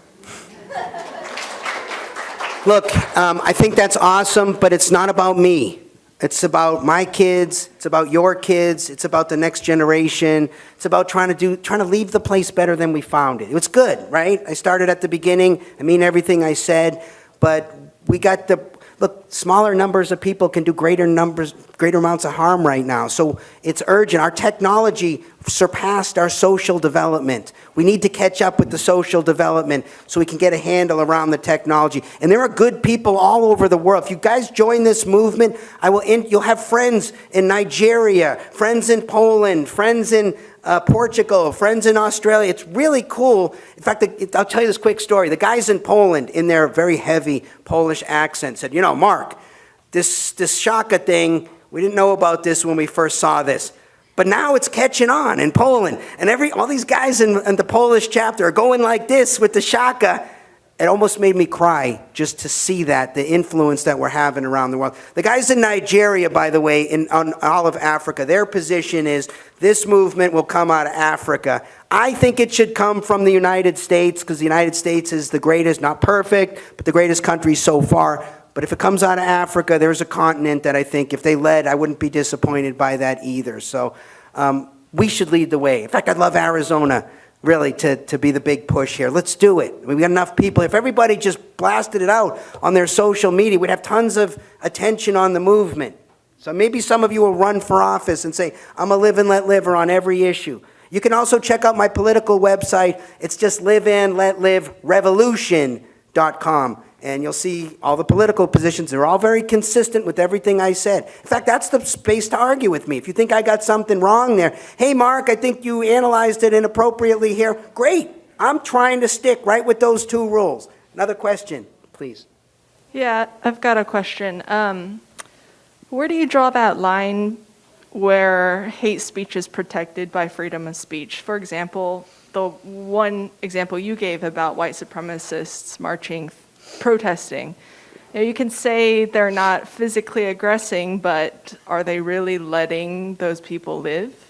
S2: Look, I think that's awesome, but it's not about me. It's about my kids, it's about your kids, it's about the next generation. It's about trying to leave the place better than we found it. It was good, right? I started at the beginning. I mean everything I said, but we got smaller numbers of people can do greater amounts of harm right now. So it's urgent. Our technology surpassed our social development. We need to catch up with the social development so we can get a handle around the technology. And there are good people all over the world. If you guys join this movement, you'll have friends in Nigeria, friends in Poland, friends in Portugal, friends in Australia. It's really cool. In fact, I'll tell you this quick story. The guys in Poland, in their very heavy Polish accent, said, Marc, this Shaka thing, we didn't know about this when we first saw this. But now it's catching on in Poland. And all these guys in the Polish chapter are going like this with the Shaka. It almost made me cry just to see the influence that we're having around the world. The guys in Nigeria, by the way, on all of Africa, their position is this movement will come out of Africa. I think it should come from the United States because the United States is the greatest, not perfect, but the greatest country so far. But if it comes out of Africa, there's a continent that I think if they led, I wouldn't be disappointed by that either. So we should lead the way. In fact, I'd love Arizona really to be the big push here. Let's do it. We've got enough people. If everybody just blasted it out on their social media, we'd have tons of attention on the movement. So maybe some of you will run for office and say, I'm a live and let liver on every issue. You can also check out my political website. It's just liveandletliverevolution.com. and you'll see all the political positions. They're all very consistent with everything I said. In fact, that's the space to argue with me. If you think I got something wrong there, hey, Mark, I think you analyzed it inappropriately here. Great. I'm trying to stick right with those two rules. Another question, please.
S4: Yeah, I've got a question. Where do you draw that line where hate speech is protected by freedom of speech? For example, the one example you gave about white supremacists marching, protesting. You can say they're not physically aggressing, but are they really letting those people live?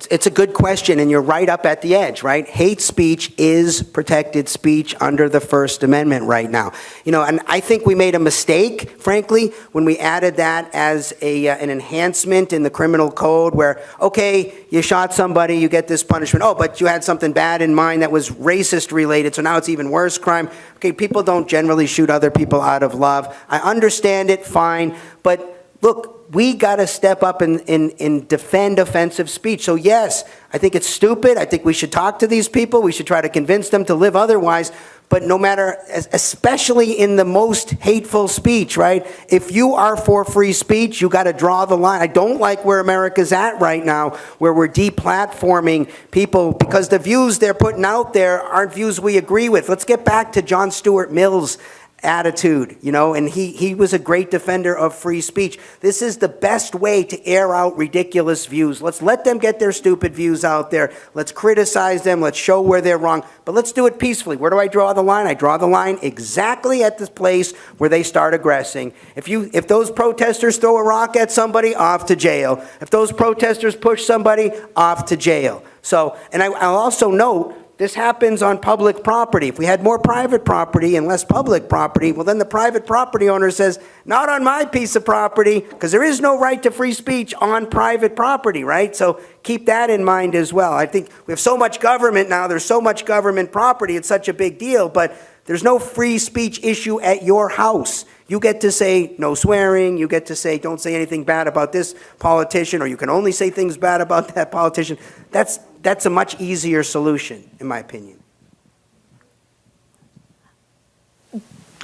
S2: It's a good question, and you're right up at the edge, right? Hate speech is protected speech under the First Amendment right now. And I think we made a mistake, frankly, when we added that as an enhancement in the criminal code where, okay, you shot somebody, you get this punishment. Oh, but you had something bad in mind that was racist related, so now it's even worse crime. Okay, people don't generally shoot other people out of love. I understand it, fine, but look, we got to step up and defend offensive speech. So yes, I think it's stupid. I think we should talk to these people. We should try to convince them to live otherwise. But no matter, especially in the most hateful speech, right? If you are for free speech, you got to draw the line. I don't like where America's at right now, where we're deplatforming people because the views they're putting out there aren't views we agree with. Let's get back to John Stuart Mill's attitude, and he was a great defender of free speech. This is the best way to air out ridiculous views. Let's let them get their stupid views out there. Let's criticize them. Let's show where they're wrong. But let's do it peacefully. Where do I draw the line? I draw the line exactly at the place where they start aggressing. If those protesters throw a rock at somebody, off to jail. If those protesters push somebody, off to jail. So, and I'll also note, this happens on public property. If we had more private property and less public property, well, then the private property owner says, not on my piece of property, because there is no right to free speech on private property, right? So keep that in mind as well. I think we have so much government now, there's so much government property, it's such a big deal, but there's no free speech issue at your house. You get to say no swearing, you get to say don't say anything bad about this politician, or you can only say things bad about that politician. That's a much easier solution, in my opinion.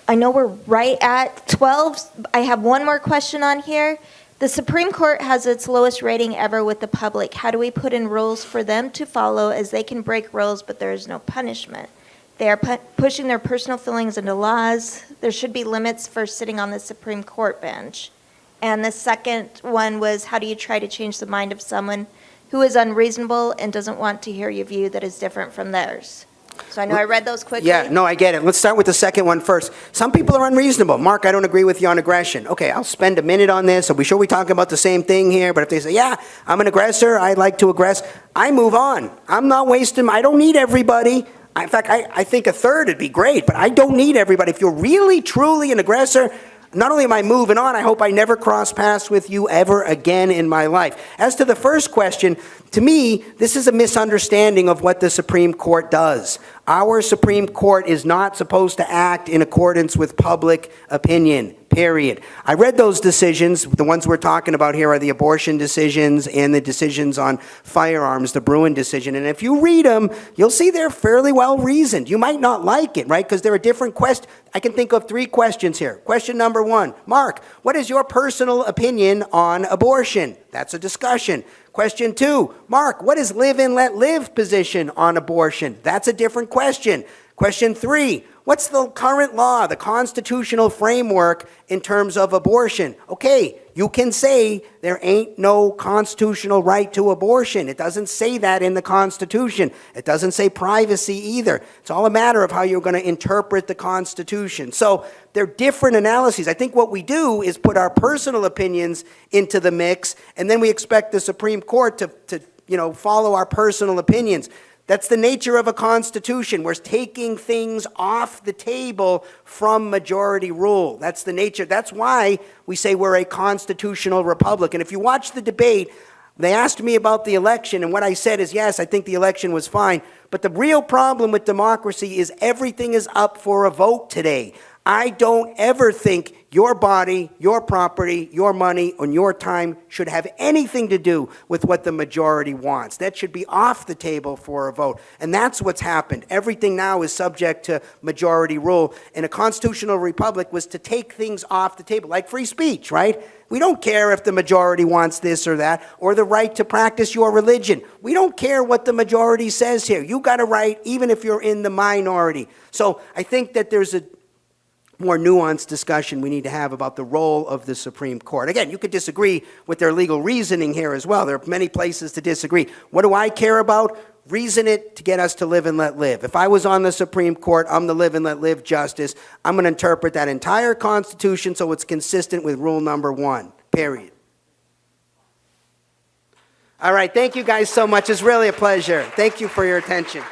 S3: I know we're right at 12. I have one more question on here. The Supreme Court has its lowest rating ever with the public. How do we put in rules for them to follow, as they can break rules, but there is no punishment? They are pushing their personal feelings into laws. There should be limits for sitting on the Supreme Court bench. And the second one was, how do you try to change the mind of someone who is unreasonable and doesn't want to hear your view that is different from theirs? So I know I read those quickly.
S2: Yeah, no, I get it. Let's start with the second one first. Some people are unreasonable. Mark, I don't agree with you on aggression. Okay, I'll spend a minute on this. Are we sure we're talking about the same thing here? But if they say, yeah, I'm an aggressor, I like to aggress, I move on. I'm not wasting, I don't need everybody. In fact, I think a third would be great, but I don't need everybody. If you're really, truly an aggressor, not only am I moving on, I hope I never cross paths with you ever again in my life. As to the first question, to me, this is a misunderstanding of what the Supreme Court does. Our Supreme Court is not supposed to act in accordance with public opinion, period. I read those decisions. The ones we're talking about here are the abortion decisions and the decisions on firearms, the Bruin decision. And if you read them, you'll see they're fairly well reasoned. You might not like it, right? Because there are different questions. I can think of 3 questions here. Question number 1, Mark, what is your personal opinion on abortion? That's a discussion. Question 2, Mark, what is live and let live position on abortion? That's a different question. Question 3, what's the current law, the constitutional framework in terms of abortion? Okay, you can say there ain't no constitutional right to abortion. It doesn't say that in the Constitution. It doesn't say privacy either. It's all a matter of how you're going to interpret the Constitution. So they're different analyses. I think what we do is put our personal opinions into the mix, and then we expect the Supreme Court to follow our personal opinions. That's the nature of a constitution. We're taking things off the table from majority rule. That's the nature. That's why we say we're a constitutional republic. And if you watch the debate, they asked me about the election, and what I said is, yes, I think the election was fine. But the real problem with democracy is everything is up for a vote today. I don't ever think your body, your property, your money, and your time should have anything to do with what the majority wants. That should be off the table for a vote. And that's what's happened. Everything now is subject to majority rule. And a constitutional republic was to take things off the table, like free speech, right? We don't care if the majority wants this or that, or the right to practice your religion. We don't care what the majority says here. You got a right, even if you're in the minority. So I think that there's a more nuanced discussion we need to have about the role of the Supreme Court. Again, you could disagree with their legal reasoning here as well. There are many places to disagree. What do I care about? Reason it to get us to live and let live. If I was on the Supreme Court, I'm the live and let live justice. I'm going to interpret that entire Constitution so it's consistent with rule number 1, period. All right, thank you guys so much. It's really a pleasure. Thank you for your attention.